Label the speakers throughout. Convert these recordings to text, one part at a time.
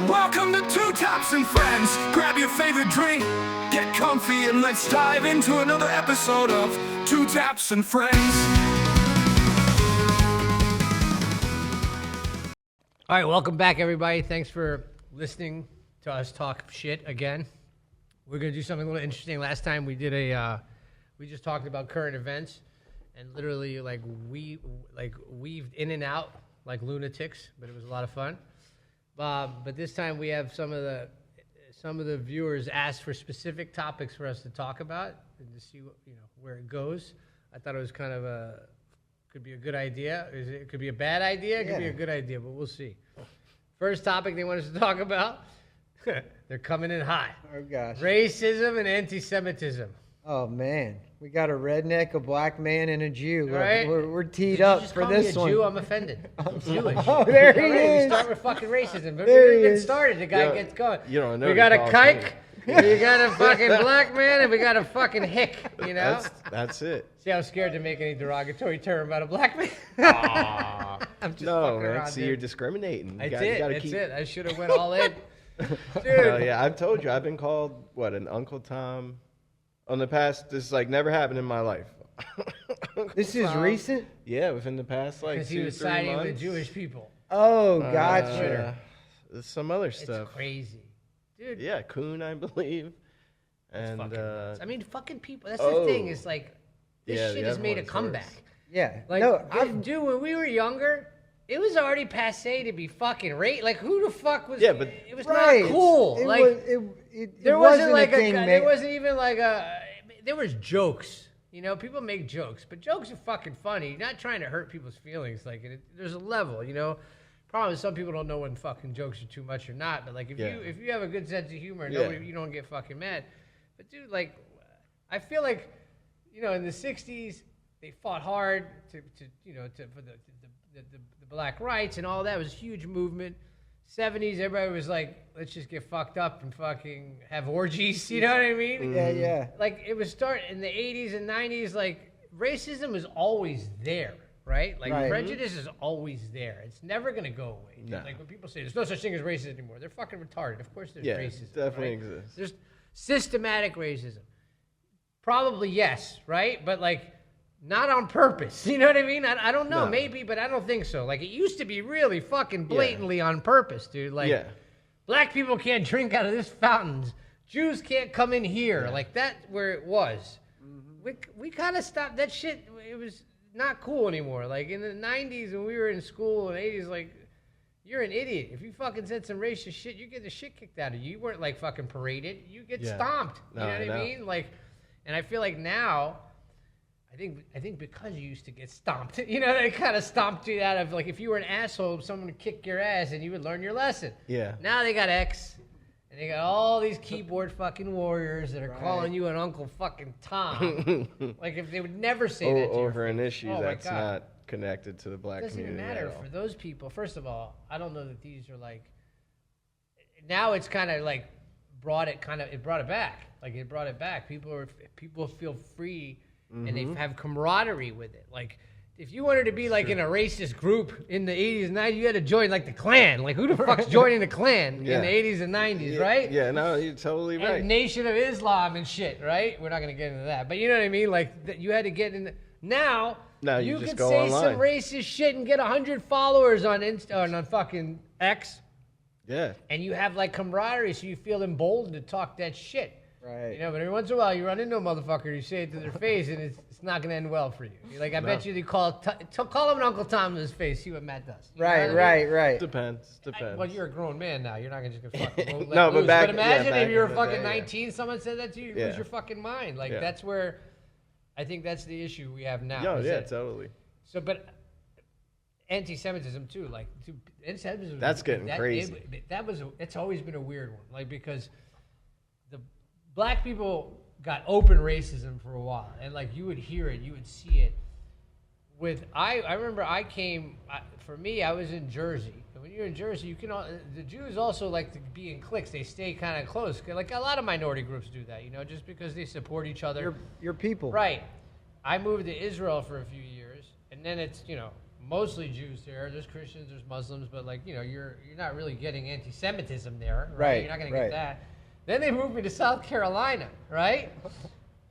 Speaker 1: Welcome to Two Tops and Friends. Grab your favorite drink, get comfy, and let's dive into another episode of Two Tops and Friends.
Speaker 2: All right, welcome back, everybody. Thanks for listening to us talk shit again. We're going to do something a little interesting. Last time we did we just talked about current events and literally weaved in and out like lunatics, but it was a lot of fun. But this time we have some of the viewers asked for specific topics for us to talk about and to see where it goes. I thought it was kind of could be a good idea. It could be a bad idea. It could be a good idea, but we'll see. First topic they want us to talk about. They're coming in hot.
Speaker 3: Oh gosh.
Speaker 2: Racism and anti-Semitism.
Speaker 3: Oh man, we got a redneck, a black man, and a Jew.
Speaker 2: Right?
Speaker 3: We're teed up for this one.
Speaker 2: Jew? I'm offended. I'm Jewish.
Speaker 3: Oh, there he is.
Speaker 2: We start with fucking racism. But
Speaker 3: There
Speaker 2: we
Speaker 3: he
Speaker 2: get
Speaker 3: is.
Speaker 2: started. The guy gets going.
Speaker 4: You don't know.
Speaker 2: We got a kike. We got a fucking black man, and we got a fucking hick. You know.
Speaker 4: That's it.
Speaker 2: See, I was scared to make any derogatory term about a black man. I'm just
Speaker 4: No,
Speaker 2: fucking
Speaker 4: man.
Speaker 2: around,
Speaker 4: See,
Speaker 2: dude.
Speaker 4: you're discriminating.
Speaker 2: That's it. I should have went all in. Dude.
Speaker 4: Hell yeah, I've told you. I've been called an Uncle Tom. On the past, this never happened in my life.
Speaker 3: This is recent?
Speaker 4: Yeah, within the past
Speaker 2: Because he was
Speaker 4: 2-3
Speaker 2: siding
Speaker 4: months.
Speaker 2: with Jewish people.
Speaker 3: Oh, gotcha.
Speaker 4: There's some other stuff.
Speaker 2: It's crazy. Dude.
Speaker 4: Yeah, Kuhn, I believe.
Speaker 2: It's
Speaker 4: And
Speaker 2: fucking nuts. I mean, fucking people. That's the thing. It's like, this
Speaker 4: Yeah,
Speaker 2: shit
Speaker 4: the
Speaker 2: has
Speaker 4: other
Speaker 2: made a
Speaker 4: one's
Speaker 2: comeback.
Speaker 4: worse.
Speaker 3: Yeah.
Speaker 2: Like,
Speaker 3: no,
Speaker 2: dude, when we were younger, it was already passe to be fucking Like, who the fuck was?
Speaker 4: Yeah, but
Speaker 2: it was
Speaker 3: right.
Speaker 2: not cool.
Speaker 3: It
Speaker 2: like,
Speaker 3: there wasn't like
Speaker 2: a
Speaker 3: thing.
Speaker 2: there wasn't even like a. There was jokes. You know, people make jokes, but jokes are fucking funny. You're not trying to hurt people's feelings. Like, there's a level. You know. Problem is, some people don't know when fucking jokes are too much or not. But like, if you have a good sense of humor, you don't get fucking mad. But dude, like, I feel like, in the '60s they fought hard for the black rights and all that. It was a huge movement. '70s, everybody was like, let's just get fucked up and fucking have orgies. You know what I mean?
Speaker 3: Yeah.
Speaker 2: Like, it was starting in the '80s and '90s. Like, racism was always there. Right? Like, prejudice is always there. It's never going to go away.
Speaker 4: No.
Speaker 2: Like, when people say there's no such thing as racism anymore, they're fucking retarded. Of course there's racism.
Speaker 4: It definitely exists.
Speaker 2: There's systematic racism. Probably yes, right? But, like, not on purpose. You know what I mean? I don't know.
Speaker 4: No.
Speaker 2: Maybe, but I don't think so. Like, it used to be really fucking blatantly on purpose, dude. Like, black people can't drink out of this fountains. Jews can't come in here.
Speaker 4: Yeah.
Speaker 2: Like, that's where it was. Mm-hmm. We kind of stopped that shit. It was not cool anymore. Like, in the 90s when we were in school, and 80s, like, you're an idiot. If you fucking said some racist shit, you get the shit kicked out of you. You weren't, like, fucking paraded. You get stomped. You know what I mean? Like, and I feel like now, I think because you used to get stomped, they kind of stomped you out of, like, if you were an asshole, someone would kick your ass and you would learn your lesson.
Speaker 4: Yeah.
Speaker 2: Now they got X. And they got all these keyboard fucking warriors that are calling you an Uncle fucking Tom. Like, if they would never say that to
Speaker 4: over
Speaker 2: your
Speaker 4: an
Speaker 2: face.
Speaker 4: issue
Speaker 2: Oh
Speaker 4: that's not connected to the black community.
Speaker 2: It doesn't matter for those people. First of all, I don't know that these are like. Now it's kind of like it brought it back. Like, it brought it back. People feel free and they have camaraderie with it. Like, if you wanted to be like in a racist group in the 80s and 90s, you had to join like the Klan. Like, who the fuck's joining the Klan in the 80s and 90s, right?
Speaker 4: Yeah, no, you're totally right.
Speaker 2: And Nation of Islam and shit, right? We're not going to get into that. But you know what I mean? Like, you had to get in. Now
Speaker 4: you
Speaker 2: can
Speaker 4: just go
Speaker 2: say
Speaker 4: online.
Speaker 2: some racist shit and get 100 followers on on fucking X.
Speaker 4: Yeah.
Speaker 2: And you have like camaraderie, so you feel emboldened to talk that shit.
Speaker 3: Right.
Speaker 2: But every once in a while you run into a motherfucker, you say it to their face, and it's not going to end well for you. Like, I bet you they call him an Uncle Tom to his face, see what Matt does. You know what I mean?
Speaker 3: Right.
Speaker 4: Depends.
Speaker 2: Well, you're a grown man now. You're not going to just go fucking let
Speaker 4: No,
Speaker 2: loose.
Speaker 4: but
Speaker 2: imagine
Speaker 4: back
Speaker 2: if you were
Speaker 4: in the
Speaker 2: fucking
Speaker 4: day,
Speaker 2: 19, someone said that to you, you lose your fucking mind. Like, that's where I think that's the issue we have now.
Speaker 4: Totally.
Speaker 2: So, but anti-Semitism too, like, anti-Semitism.
Speaker 4: That's getting crazy.
Speaker 2: It's always been a weird one, like, because the black people got open racism for a while, and like, you would hear it, you would see it. I remember for me, I was in Jersey, and when you're in Jersey, the Jews also like to be in cliques. They stay kind of close, like a lot of minority groups do that, just because they support each other.
Speaker 3: Your people.
Speaker 2: Right. I moved to Israel for a few years, and then it's mostly Jews there. There's Christians, there's Muslims, but like, you know, you're not really getting anti-Semitism there, right?
Speaker 3: Right,
Speaker 2: You're not going
Speaker 3: right.
Speaker 2: to get that. Then they moved me to South Carolina, right?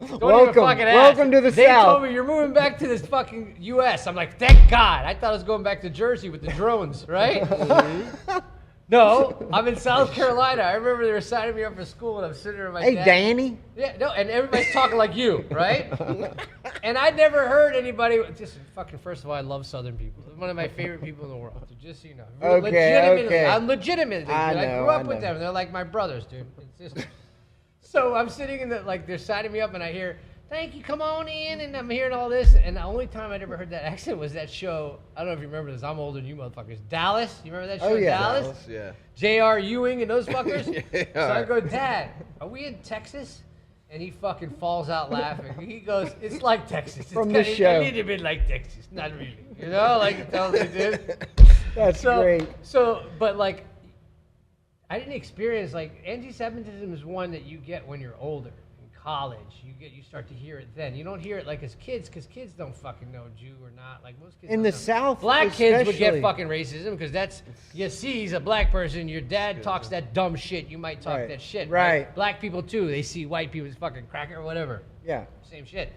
Speaker 2: Don't
Speaker 3: Welcome.
Speaker 2: even fucking ask.
Speaker 3: Welcome to the
Speaker 2: they
Speaker 3: South.
Speaker 2: They told me you're moving back to this fucking U.S. I'm like, thank God. I thought I was going back to Jersey with the drones, right? No, I'm in South Carolina. I remember they were signing me up for school, and I'm sitting there with my
Speaker 3: Hey,
Speaker 2: dad.
Speaker 3: Danny.
Speaker 2: Yeah, no, and everybody's talking like you, right? And I'd never heard anybody. Just fucking. First of all, I love Southern people. They're one of my favorite people in the world. So just so you know, legitimately, I'm legitimately.
Speaker 3: I
Speaker 2: grew up with
Speaker 3: know.
Speaker 2: them. They're like my brothers, dude. It's just. So I'm sitting in the they're signing me up, and I hear, "Thank you, come on in," and I'm hearing all this. And the only time I'd ever heard that accent was that show. I don't know if you remember this. I'm older than you motherfuckers. Dallas. You remember that show?
Speaker 3: Oh, yeah.
Speaker 2: Dallas.
Speaker 4: Yeah.
Speaker 2: J.R. Ewing and those fuckers.
Speaker 4: Yeah.
Speaker 2: So I go, Dad, are we in Texas? And he fucking falls out laughing. He goes, it's like Texas. It's
Speaker 3: From the show.
Speaker 2: It need to be like Texas. Not really. You know, like it tells me, dude.
Speaker 3: That's great.
Speaker 2: So, but like, I didn't experience, like, anti-Semitism is one that you get when you're older. College, you start to hear it then. You don't hear it like as kids, because kids don't fucking know Jew or not. Like most kids
Speaker 3: In
Speaker 2: don't
Speaker 3: the
Speaker 2: know.
Speaker 3: South,
Speaker 2: Black kids would get
Speaker 3: especially.
Speaker 2: fucking racism because that's you see he's a black person. Your dad talks that dumb shit. You might talk
Speaker 3: Right.
Speaker 2: that shit.
Speaker 3: Right.
Speaker 2: Black people too. They see white people as fucking cracker or whatever.
Speaker 3: Yeah.
Speaker 2: Same shit.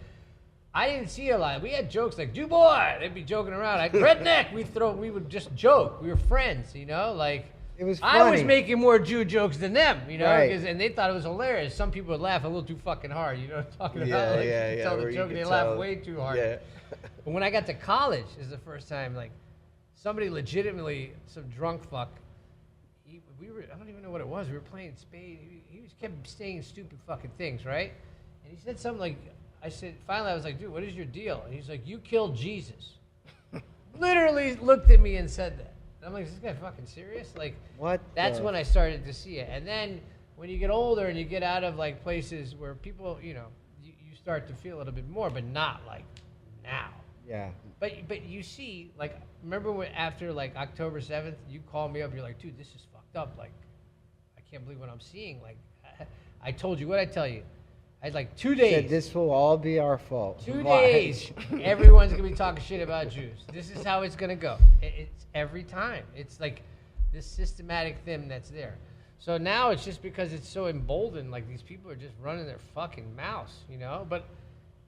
Speaker 2: I didn't see it a lot. We had jokes like Jew boy. They'd be joking around. Like redneck. We would just joke. We were friends. You know, like.
Speaker 3: It was
Speaker 2: I was
Speaker 3: funny.
Speaker 2: making more Jew jokes than them, you know,
Speaker 3: Right.
Speaker 2: and they thought it was hilarious. Some people would laugh a little too fucking hard, you know what I'm talking
Speaker 4: Yeah,
Speaker 2: about? Like,
Speaker 4: yeah,
Speaker 2: you
Speaker 4: yeah,
Speaker 2: tell
Speaker 4: where
Speaker 2: the
Speaker 4: you
Speaker 2: joke and
Speaker 4: could
Speaker 2: they laugh
Speaker 4: tell-
Speaker 2: way too hard.
Speaker 4: Yeah.
Speaker 2: But when I got to college is the first time, like, somebody legitimately, some drunk fuck, I don't even know what it was. We were playing spades. He just kept saying stupid fucking things, right? And he said something like, finally I was like, dude, what is your deal? And he's like, you killed Jesus. Literally looked at me and said that. And I'm like, is this guy fucking serious? Like,
Speaker 3: What?
Speaker 2: that's
Speaker 3: the-
Speaker 2: when I started to see it. And then when you get older and you get out of like places where people, you know, you start to feel it a bit more, but not like now.
Speaker 3: Yeah.
Speaker 2: But you see, like, remember when after like October 7th, you called me up, you're like, dude, this is fucked up. Like, I can't believe what I'm seeing. Like, I told you, what I tell you? I had like 2 days.
Speaker 3: Said this will all be our fault.
Speaker 2: 2
Speaker 3: Why?
Speaker 2: days, everyone's gonna be talking shit about Jews. This is how it's gonna go. It's every time. It's like this systematic thing that's there. So now it's just because it's so emboldened, like these people are just running their fucking mouths, you know? But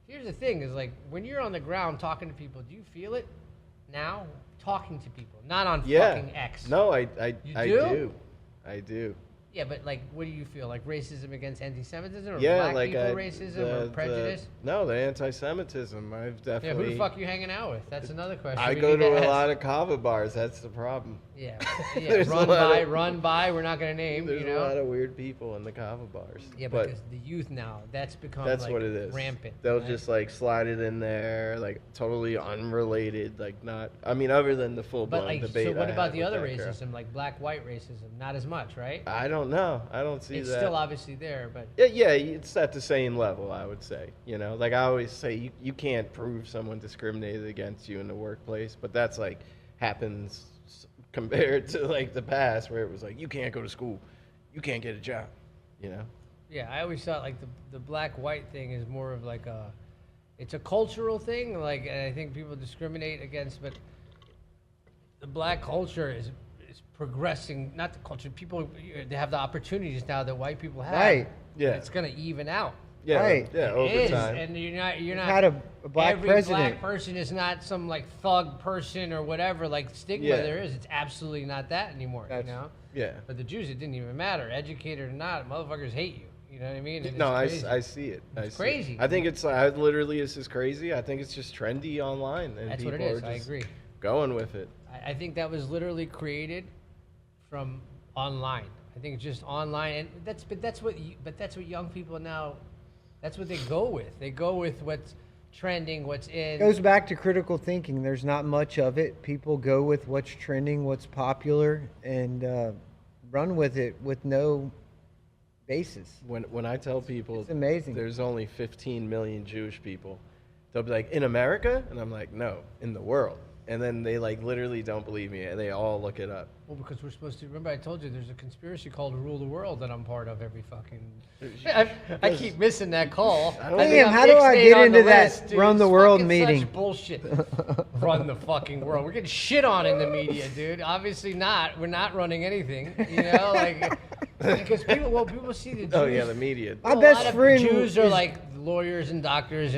Speaker 2: here's the thing: is like when you're on the ground talking to people, do you feel it now? Talking to people, not on fucking X.
Speaker 4: No, I
Speaker 2: You
Speaker 4: I
Speaker 2: do?
Speaker 4: do. I do.
Speaker 2: Yeah, but like, what do you feel? Like racism against anti-Semitism, or
Speaker 4: Yeah,
Speaker 2: black
Speaker 4: like
Speaker 2: people racism, or prejudice?
Speaker 4: No, the anti-Semitism. I've
Speaker 2: Yeah,
Speaker 4: definitely.
Speaker 2: who the fuck are you hanging out with? That's another question.
Speaker 4: I
Speaker 2: we
Speaker 4: go
Speaker 2: need
Speaker 4: to a
Speaker 2: ask.
Speaker 4: lot of kava bars. That's the problem.
Speaker 2: Yeah,
Speaker 4: There's a
Speaker 2: run
Speaker 4: lot
Speaker 2: by,
Speaker 4: of-
Speaker 2: run by. We're not gonna name.
Speaker 4: There's
Speaker 2: You
Speaker 4: a lot
Speaker 2: know.
Speaker 4: of weird people in the kava bars.
Speaker 2: Yeah,
Speaker 4: but
Speaker 2: because the youth now, that's become
Speaker 4: that's
Speaker 2: like
Speaker 4: what it is.
Speaker 2: rampant.
Speaker 4: They'll
Speaker 2: right?
Speaker 4: just like slide it in there, like totally unrelated, like not. I mean, other than the full
Speaker 2: But
Speaker 4: blown
Speaker 2: like,
Speaker 4: debate.
Speaker 2: so what
Speaker 4: I
Speaker 2: about
Speaker 4: had
Speaker 2: the
Speaker 4: with
Speaker 2: other
Speaker 4: that girl.
Speaker 2: racism, like black-white racism? Not as much, right?
Speaker 4: I don't know. I don't see
Speaker 2: It's
Speaker 4: that.
Speaker 2: still obviously there, but
Speaker 4: Yeah, it's at the same level, I would say. You know, like I always say, you can't prove someone discriminated against you in the workplace, but that's like happens compared to like the past where it was like, you can't go to school, you can't get a job, you know?
Speaker 2: yeah, I always thought like the black-white thing is more of like it's a cultural thing. Like, and I think people discriminate against, but the black culture is progressing. Not the culture. People, they have the opportunities now that white people have.
Speaker 3: Right.
Speaker 4: Yeah.
Speaker 2: It's gonna even out.
Speaker 4: Yeah,
Speaker 3: Right.
Speaker 4: yeah,
Speaker 2: It
Speaker 4: over
Speaker 2: is,
Speaker 4: time.
Speaker 2: and you're not.
Speaker 3: We've had a black
Speaker 2: every
Speaker 3: president.
Speaker 2: black person is not some like thug person or whatever like stigma
Speaker 4: Yeah.
Speaker 2: there is. It's absolutely not that anymore.
Speaker 3: That's-
Speaker 2: You know.
Speaker 4: Yeah.
Speaker 2: But the Jews, it didn't even matter, educated or not. Motherfuckers hate you. You know what I mean? And
Speaker 4: No,
Speaker 2: it's crazy.
Speaker 4: I see it. I
Speaker 2: It's
Speaker 4: see
Speaker 2: crazy.
Speaker 4: It. I think it's literally it's just crazy. I think it's just trendy online, and
Speaker 2: That's
Speaker 4: people
Speaker 2: what it is.
Speaker 4: are
Speaker 2: I
Speaker 4: just
Speaker 2: agree.
Speaker 4: going with it.
Speaker 2: I think that was literally created from online. I think it's just online, and that's what young people now. That's what they go with. They go with what's trending, what's in.
Speaker 3: It goes back to critical thinking. There's not much of it. People go with what's trending, what's popular, and run with it with no basis.
Speaker 4: When I tell people
Speaker 3: It's amazing.
Speaker 4: there's only 15 million Jewish people, they'll be like, in America? And I'm like, no, in the world. and then they like literally don't believe me, and they all look it up.
Speaker 2: Well, because we're supposed to. Remember, I told you there's a conspiracy called Rule the World that I'm part of every fucking. I keep missing that call.
Speaker 3: Damn, how do I get into that run the world meeting?
Speaker 2: Such bullshit. Run the fucking world. We're getting shit on in the media, dude. Obviously not. We're not running anything. You know, like because people see the Jews.
Speaker 4: Oh yeah, the media.
Speaker 3: My best friend
Speaker 2: Jews are like lawyers and doctors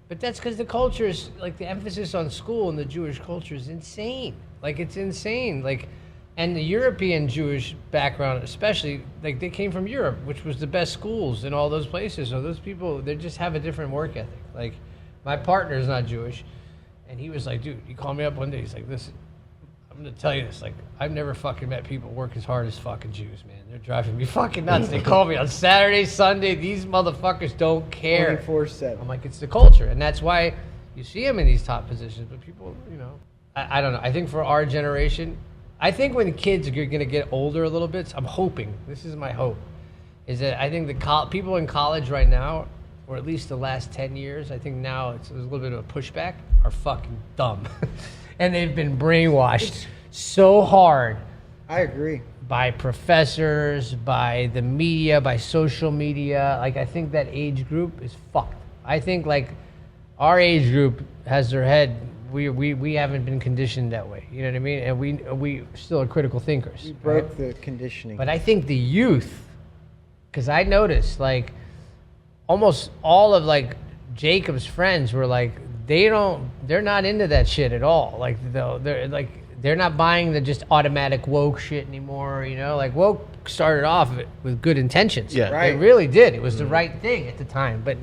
Speaker 2: but that's because the culture is like the emphasis on school in the Jewish culture is insane. Like it's insane. Like, and the European Jewish background, especially, like they came from Europe, which was the best schools in all those places. So those people, they just have a different work ethic. Like, my partner's not Jewish, and he was like, dude, he called me up one day. He's like, listen, I'm gonna tell you this. Like, I've never fucking met people work as hard as fucking Jews, man. They're driving me fucking nuts. They call me on Saturday, Sunday. These motherfuckers don't care.
Speaker 3: 24/7.
Speaker 2: I'm like, it's the culture, and that's why you see them in these top positions. But people, you know, I don't know. I think for our generation, I think when kids are going to get older a little bit, I'm hoping, this is my hope, is that I think the people in college right now, or at least the last 10 years, I think now there's a little bit of a pushback, are fucking dumb. And they've been brainwashed so hard.
Speaker 3: I agree.
Speaker 2: By professors, by the media, by social media. Like, I think that age group is fucked. I think, like, our age group has their head, we haven't been conditioned that way. You know what I mean? And we still are critical thinkers.
Speaker 3: We broke the conditioning.
Speaker 2: But I think the youth, because I noticed, like, almost all of, like, Jacob's friends were like, they're not into that shit at all. Like, they're not buying the just automatic woke shit anymore, you know? Like, woke started off with good intentions.
Speaker 4: Yeah.
Speaker 3: Right.
Speaker 2: It really did. It was the right thing at the time, but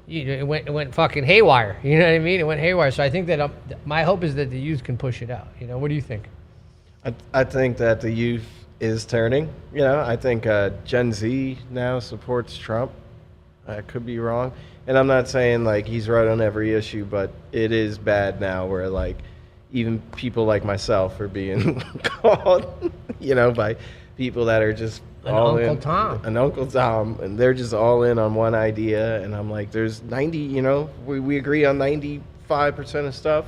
Speaker 2: it went fucking haywire. You know what I mean? It went haywire. So I think that my hope is that the youth can push it out. You know, what do you think?
Speaker 4: I think that the youth is turning. You know, I think Gen Z now supports Trump. I could be wrong. And I'm not saying, like, he's right on every issue, but it is bad now where, like, even people like myself are being called, you know, by people that are just
Speaker 2: An
Speaker 4: all
Speaker 2: Uncle
Speaker 4: in.
Speaker 2: Tom.
Speaker 4: An Uncle Tom. And they're just all in on one idea. And I'm like, there's 90, you know, we agree on 95% of stuff.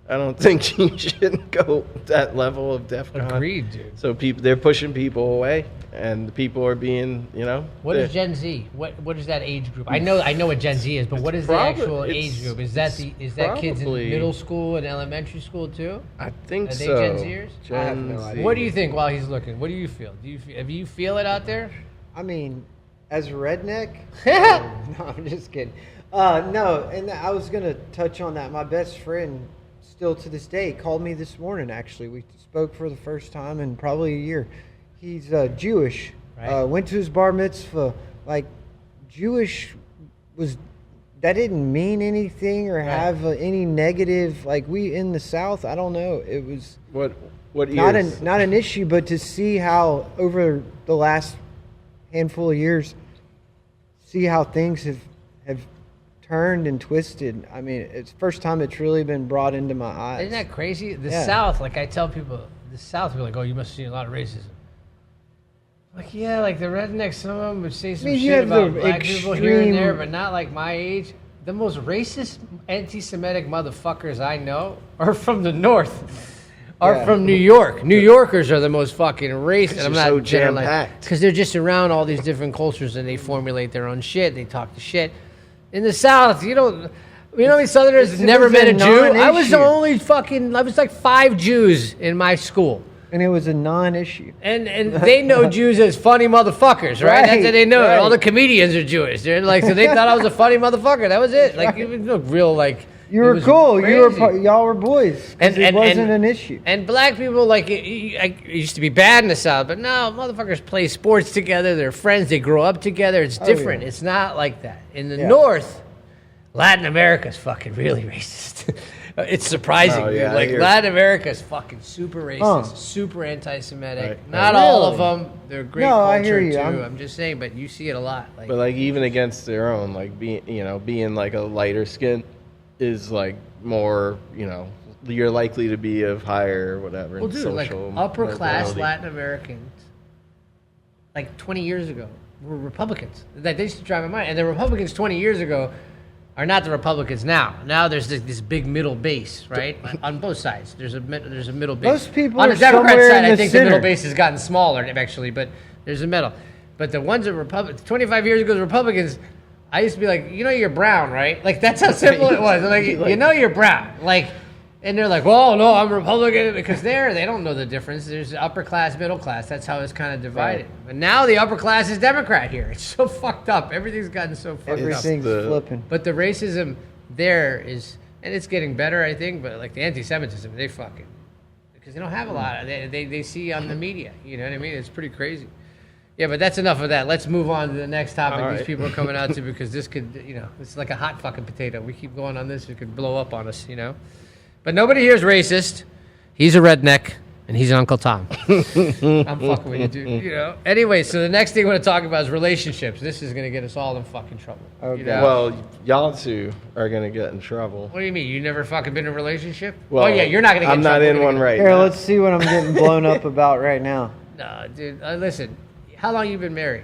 Speaker 4: I don't think you should go that level of DEFCON.
Speaker 2: Agreed, dude.
Speaker 4: So they're pushing people away, and the people are being, you know.
Speaker 2: What is Gen Z? What is that age group? I know what Gen Z is, but what is the actual age group? Is that kids in middle school and elementary school too?
Speaker 4: I think
Speaker 2: Are they
Speaker 4: so.
Speaker 2: Gen Zers?
Speaker 3: I have no idea.
Speaker 2: What do you think while he's looking? What do you feel? Do you feel it out there?
Speaker 3: I mean, as a redneck? No, I'm just kidding. No, and I was going to touch on that. My best friend, still to this day, called me this morning, actually. We spoke for the first time in probably a year. He's Jewish.
Speaker 2: Right.
Speaker 3: Went to his bar mitzvah. Like, Jewish that didn't mean anything or have any negative, like, we in the South, I don't know. It was
Speaker 4: What years?
Speaker 3: not an issue, but to see how over the last handful of years, see how things have turned and twisted. I mean, it's the first time it's really been brought into my eyes.
Speaker 2: Isn't that crazy? The
Speaker 3: Yeah.
Speaker 2: South, like I tell people, the South, we're like, oh, you must have seen a lot of racism. Like, yeah, like the rednecks, some of them would say some
Speaker 3: you
Speaker 2: shit
Speaker 3: have
Speaker 2: about
Speaker 3: the
Speaker 2: black people here and there,
Speaker 3: extreme-
Speaker 2: but not like my age. The most racist, anti-Semitic motherfuckers I know are from the North. Are
Speaker 3: Yeah.
Speaker 2: from New York. New Yorkers are the most fucking racist. And I'm
Speaker 4: you're
Speaker 2: not
Speaker 4: so
Speaker 2: generalizing,
Speaker 4: jam-packed.
Speaker 2: because they're just around all these different cultures and they formulate their own shit. They talk the shit. In the South, you know how many Southerners
Speaker 3: It
Speaker 2: never
Speaker 3: was
Speaker 2: met
Speaker 3: a
Speaker 2: a Jew? I was the
Speaker 3: non-issue.
Speaker 2: I was like 5 Jews in my school.
Speaker 3: And it was a non-issue.
Speaker 2: And they know Jews as funny motherfuckers, right? That's what they know.
Speaker 3: Right.
Speaker 2: All the comedians are Jewish. They're like, so they thought I was a funny motherfucker. That was it. Like, it was no real, like,
Speaker 3: You
Speaker 2: it
Speaker 3: were
Speaker 2: was
Speaker 3: cool.
Speaker 2: crazy.
Speaker 3: Y'all were boys. 'Cause it wasn't an issue.
Speaker 2: And black people, like, it used to be bad in the South, but now motherfuckers play sports together. They're friends. They grow up together. It's different.
Speaker 3: yeah.
Speaker 2: It's not like that. In the
Speaker 3: Yeah.
Speaker 2: North, Latin America's fucking really racist. It's surprising,
Speaker 4: Oh, yeah,
Speaker 2: dude. Like,
Speaker 4: I hear-
Speaker 2: Latin America's fucking super racist,
Speaker 3: Huh.
Speaker 2: super anti-Semitic.
Speaker 4: Right.
Speaker 2: Not all of
Speaker 3: Really?
Speaker 2: them. They're great
Speaker 3: No,
Speaker 2: culture,
Speaker 3: I hear you.
Speaker 2: too.
Speaker 3: I'm-
Speaker 2: I'm just saying, but you see it a lot. Like,
Speaker 4: But like even against their own, like being like a lighter skin is like more, you know, you're likely to be of higher whatever
Speaker 2: well, dude, like
Speaker 4: social
Speaker 2: upper class
Speaker 4: mobility.
Speaker 2: Latin Americans, like 20 years ago, were Republicans. That they used to drive my mind. And the Republicans 20 years ago are not the Republicans now. Now there's this big middle base, right? On both sides, there's a middle base.
Speaker 3: Most people
Speaker 2: on
Speaker 3: are
Speaker 2: the Democrat
Speaker 3: somewhere
Speaker 2: side,
Speaker 3: in
Speaker 2: I
Speaker 3: the
Speaker 2: think
Speaker 3: center.
Speaker 2: the middle base has gotten smaller actually, but there's a middle. But the ones that 25 years ago, the Republicans, I used to be like, you're brown, right? Like that's how simple it was. Like you're brown, like. And they're like, well, no, I'm Republican, because they don't know the difference. There's upper class, middle class. That's how it's kind of divided.
Speaker 3: Right.
Speaker 2: But now the upper class is Democrat here. It's so fucked up. Everything's gotten so fucked up.
Speaker 3: Everything's flipping.
Speaker 2: But the racism there is, and it's getting better, I think, but like the anti-Semitism, they fucking, because they don't have a lot. They see on the media. You know what I mean? It's pretty crazy. Yeah, but that's enough of that. Let's move on to the next topic these people are coming out to, because this could, it's like a hot fucking potato. We keep going on this, it could blow up on us, But nobody here is racist. He's a redneck, and he's Uncle Tom. I'm fucking with you, dude. Anyway, so the next thing I want to talk about is relationships. This is going to get us all in fucking trouble.
Speaker 3: Okay.
Speaker 4: Well, y'all two are going to get in trouble.
Speaker 2: What do you mean? You never fucking been in a relationship?
Speaker 4: Well,
Speaker 2: yeah, you're not going to get
Speaker 4: I'm
Speaker 2: in
Speaker 4: not
Speaker 2: trouble.
Speaker 4: in one right
Speaker 3: Here,
Speaker 4: now.
Speaker 3: let's see what I'm getting blown up about right now.
Speaker 2: No, dude. Listen, how long you been married?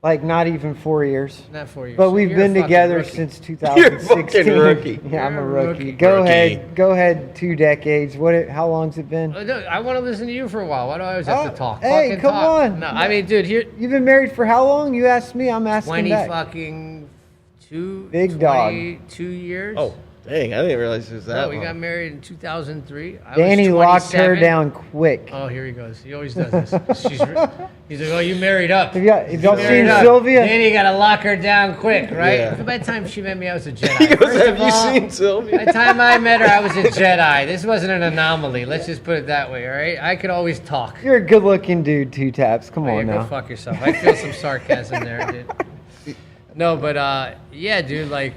Speaker 3: Like not even 4 years.
Speaker 2: Not 4 years.
Speaker 3: But
Speaker 2: So
Speaker 3: we've
Speaker 2: you're a
Speaker 3: been
Speaker 2: fucking
Speaker 3: together
Speaker 2: rookie.
Speaker 3: since 2016.
Speaker 4: You're a fucking rookie.
Speaker 3: Yeah, I'm
Speaker 2: You're
Speaker 3: a
Speaker 2: a
Speaker 3: rookie.
Speaker 2: rookie.
Speaker 3: Go
Speaker 4: Rookie.
Speaker 3: ahead. Go ahead. 2 decades. How long's it been?
Speaker 2: No, I want to listen to you for a while. Why do I always have to talk?
Speaker 3: Hey,
Speaker 2: Fucking
Speaker 3: come
Speaker 2: talk.
Speaker 3: on.
Speaker 2: No, I mean, dude, here,
Speaker 3: You've been married for how long? You asked me. I'm asking
Speaker 2: 20
Speaker 3: back.
Speaker 2: fucking
Speaker 3: Big dog.
Speaker 2: 22 years.
Speaker 4: Oh, dang. I didn't realize it was that
Speaker 2: No, we
Speaker 4: long.
Speaker 2: got married in 2003. I
Speaker 3: Danny
Speaker 2: was
Speaker 3: locked her
Speaker 2: 27.
Speaker 3: down quick.
Speaker 2: Oh, here he goes. He always does this. He's like, oh, you married up.
Speaker 3: Have y'all
Speaker 2: Married
Speaker 3: seen
Speaker 2: up.
Speaker 3: Sylvia?
Speaker 2: Danny got to lock her down quick, right?
Speaker 4: Yeah.
Speaker 2: By the time she met me, I was a Jedi.
Speaker 4: He goes,
Speaker 2: First
Speaker 4: have
Speaker 2: of
Speaker 4: you
Speaker 2: all,
Speaker 4: seen Sylvia?
Speaker 2: By the time I met her, I was a Jedi. This wasn't an anomaly. Let's just put it that way, all right? I could always talk.
Speaker 3: You're a good-looking dude, 2 taps. Come
Speaker 2: Oh,
Speaker 3: on
Speaker 2: yeah,
Speaker 3: now.
Speaker 2: go fuck yourself. I feel some sarcasm there, dude. No, but yeah, dude, like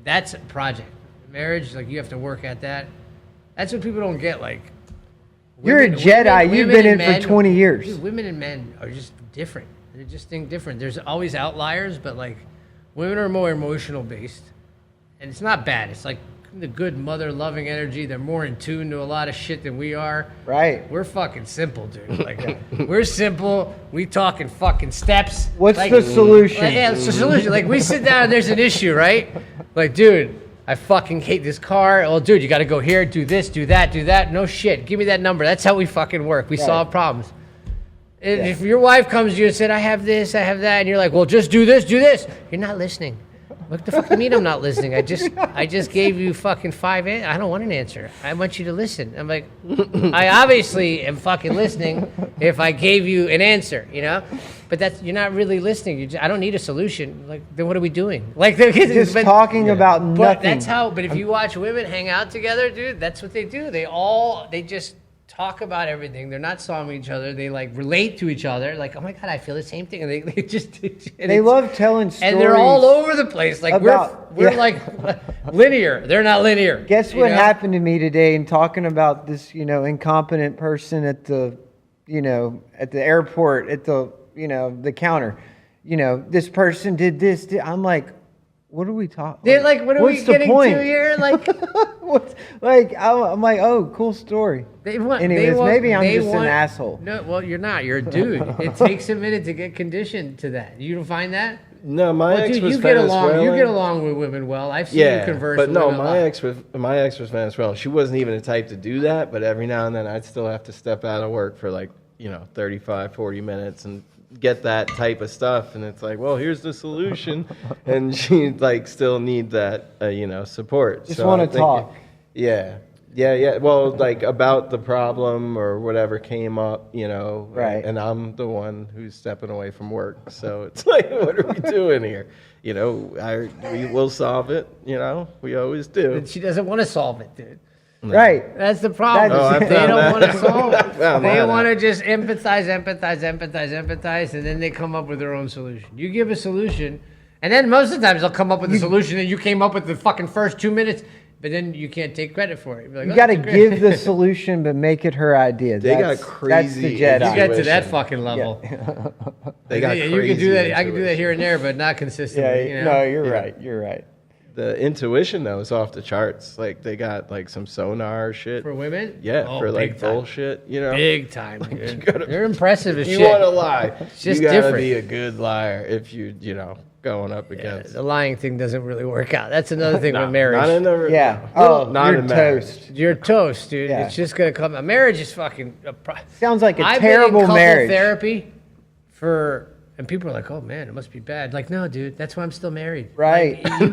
Speaker 2: that's a project. Marriage, like you have to work at that. That's what people don't get. Like
Speaker 3: You're a Jedi. You've been in for 20 years.
Speaker 2: Dude, women and men are just different. They just think different. There's always outliers, but like women are more emotional based, and it's not bad. It's like the good mother loving energy. They're more in tune to a lot of shit than we are.
Speaker 3: Right.
Speaker 2: We're fucking simple, dude. Like we're simple. We talking fucking steps.
Speaker 3: What's
Speaker 2: like,
Speaker 3: the solution?
Speaker 2: Like, yeah, it's the solution. Like we sit down and there's an issue, right? Like, dude, I fucking hate this car. Well, dude, you got to go here, do this, do that, do that. No shit. Give me that number. That's how we fucking work. We solve problems. And if your wife comes to you and said, I have this, I have that, and you're like, well, just do this, you're not listening. What the fuck do you mean I'm not listening? I just gave you fucking 5 answers. I don't want an answer. I want you to listen. I'm like, I obviously am fucking listening if I gave you an answer, But you're not really listening. I don't need a solution. Like, then what are we doing? Like,
Speaker 3: Just talking about nothing.
Speaker 2: But that's how. But if you watch women hang out together, dude, that's what they do. They just talk about everything. They're not solving each other. They like relate to each other. Like, oh my god, I feel the same thing. And they just
Speaker 3: They love telling stories.
Speaker 2: and they're all over the place. Like we're like linear. They're not linear.
Speaker 3: Guess what happened to me today in talking about this, incompetent person at the, at the airport, at the, the counter. This person did this. I'm like, what are we talking?
Speaker 2: They're like, what are we getting to here? Like,
Speaker 3: I'm like, oh, cool story. Anyways, maybe I'm just an asshole.
Speaker 2: No, well, you're not. You're a dude. It takes a minute to get conditioned to that. You don't find that?
Speaker 4: No, my ex
Speaker 2: Dude,
Speaker 4: was
Speaker 2: you get
Speaker 4: Venezuelan.
Speaker 2: You get along with women well. I've seen you converse
Speaker 4: but
Speaker 2: with
Speaker 4: no,
Speaker 2: women a lot.
Speaker 4: my ex was Venezuelan. She wasn't even the type to do that, but every now and then I'd still have to step out of work for 35, 40 minutes and get that type of stuff, and it's like, well, here's the solution, and she still need that support.
Speaker 3: Just want to talk.
Speaker 4: Yeah. Well, about the problem or whatever came up,
Speaker 3: Right.
Speaker 4: And I'm the one who's stepping away from work, so it's like, what are we doing here? We will solve it. We always do.
Speaker 2: And she doesn't want to solve it, dude.
Speaker 3: Right.
Speaker 2: That's the problem. They don't want to solve it. They want to just empathize, and then they come up with their own solution. You give a solution, and then most of the times they'll come up with a solution, and you came up with the fucking first 2 minutes, but then you can't take credit for it. Like,
Speaker 3: You got to give the solution, but make it her idea.
Speaker 4: They got
Speaker 3: That's
Speaker 4: crazy.
Speaker 3: the
Speaker 2: You
Speaker 3: Jedi.
Speaker 2: get to that fucking level.
Speaker 4: They got
Speaker 2: You
Speaker 4: crazy
Speaker 2: can do that. I can do that
Speaker 4: intuition.
Speaker 2: here and there, but not consistently.
Speaker 3: No, you're right. You're right.
Speaker 4: The intuition though is off the charts. Like they got like some sonar shit
Speaker 2: For women?
Speaker 4: Yeah,
Speaker 2: Oh,
Speaker 4: for like
Speaker 2: big time.
Speaker 4: bullshit. You know,
Speaker 2: Big time, dude.
Speaker 4: gotta-
Speaker 2: They're impressive as
Speaker 4: you
Speaker 2: shit.
Speaker 4: want to lie.
Speaker 2: It's just
Speaker 4: you gotta
Speaker 2: different.
Speaker 4: be a good liar if you know going up against.
Speaker 2: The lying thing doesn't really work out. That's another thing
Speaker 4: Nah,
Speaker 2: with marriage.
Speaker 4: Not in the
Speaker 3: Yeah.
Speaker 4: Well,
Speaker 3: Oh,
Speaker 4: not
Speaker 3: you're
Speaker 4: in marriage.
Speaker 3: toast.
Speaker 2: You're toast, dude.
Speaker 3: Yeah.
Speaker 2: It's just gonna come. A marriage is fucking.
Speaker 3: Sounds like a
Speaker 2: I've
Speaker 3: terrible
Speaker 2: been in couple
Speaker 3: marriage.
Speaker 2: therapy and people are like, "Oh man, it must be bad." Like, no, dude, that's why I'm still married.
Speaker 3: Right.
Speaker 2: Like,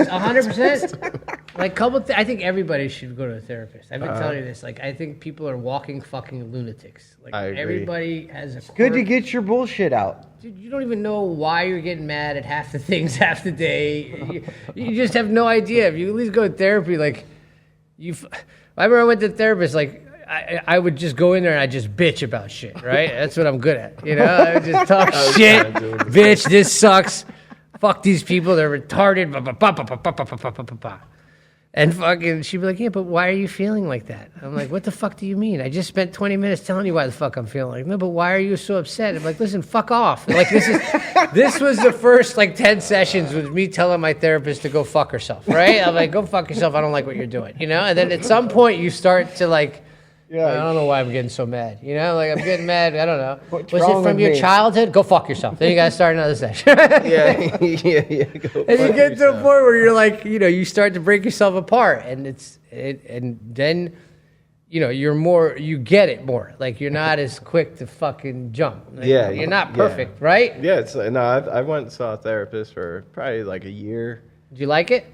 Speaker 2: 100%. Like, I think everybody should go to a therapist. I've been telling you this. Like, I think people are walking fucking lunatics. Like,
Speaker 4: I agree.
Speaker 2: everybody has a.
Speaker 3: Good to
Speaker 2: quirk.
Speaker 3: get your bullshit out.
Speaker 2: Dude, you don't even know why you're getting mad at half the things half the day. You just have no idea. If you at least go to therapy, like, I remember I went to the therapist, like, I would just go in there and I just bitch about shit, right? That's what I'm good at, you know? I would just talk shit, bitch, this sucks, fuck these people, they're retarded, and fucking, she'd be like, yeah, but why are you feeling like that? I'm like, what the fuck do you mean? I just spent 20 minutes telling you why the fuck I'm feeling like, no, but why are you so upset? I'm like, listen, fuck off. Like, this was the first, like, 10 sessions with me telling my therapist to go fuck herself, right? I'm like, go fuck yourself, I don't like what you're doing, you know? And then at some point you start to, like, I don't know why I'm getting so mad, you know? Like, I'm getting mad, I don't know.
Speaker 3: What's
Speaker 2: Was it
Speaker 3: wrong
Speaker 2: from
Speaker 3: with
Speaker 2: your
Speaker 3: me?
Speaker 2: childhood? Go fuck yourself. Then you gotta start another session.
Speaker 4: Yeah. Go
Speaker 2: And you
Speaker 4: fuck
Speaker 2: get to a
Speaker 4: yourself.
Speaker 2: point where you're like, you know, you start to break yourself apart, and and then, you know, you get it more. Like, you're not as quick to fucking jump. Like,
Speaker 4: Yeah,
Speaker 2: you're not
Speaker 4: yeah.
Speaker 2: perfect, right?
Speaker 4: Yeah, it's no. I went and saw a therapist for probably like a year.
Speaker 2: Did you like it?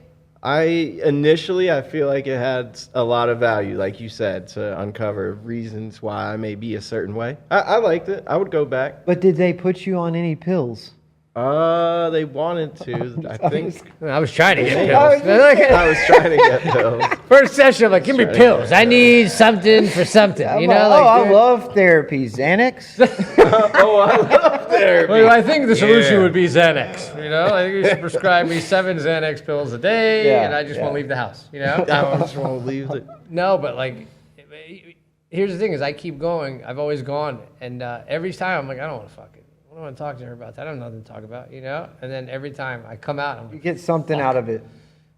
Speaker 4: I feel like it had a lot of value, like you said, to uncover reasons why I may be a certain way. I liked it. I would go back.
Speaker 3: But did they put you on any pills?
Speaker 4: They wanted to. I think
Speaker 2: I was trying to get
Speaker 3: I
Speaker 2: pills.
Speaker 4: I was trying to get pills.
Speaker 2: First session, I'm like, give me
Speaker 4: Trying to get
Speaker 2: pills. I need something for something.
Speaker 3: I'm
Speaker 2: You know,
Speaker 3: like,
Speaker 2: like,
Speaker 3: I
Speaker 2: dude.
Speaker 3: love therapy. Xanax?
Speaker 4: Oh, I love therapy.
Speaker 2: Well, I think the solution
Speaker 4: Yeah.
Speaker 2: would be Xanax. You know, I think you should prescribe me 7 Xanax pills a day,
Speaker 3: Yeah,
Speaker 2: and I just
Speaker 3: yeah.
Speaker 2: won't leave the house. You know?
Speaker 4: I just won't leave it.
Speaker 2: No, but like, here's the thing: is I keep going. I've always gone, and every time I'm like, I don't want to fuck it. I don't want to talk to her about that. I don't have nothing to talk about, you know. And then every time I come out, I'm
Speaker 3: You
Speaker 2: like,
Speaker 3: get something out of it.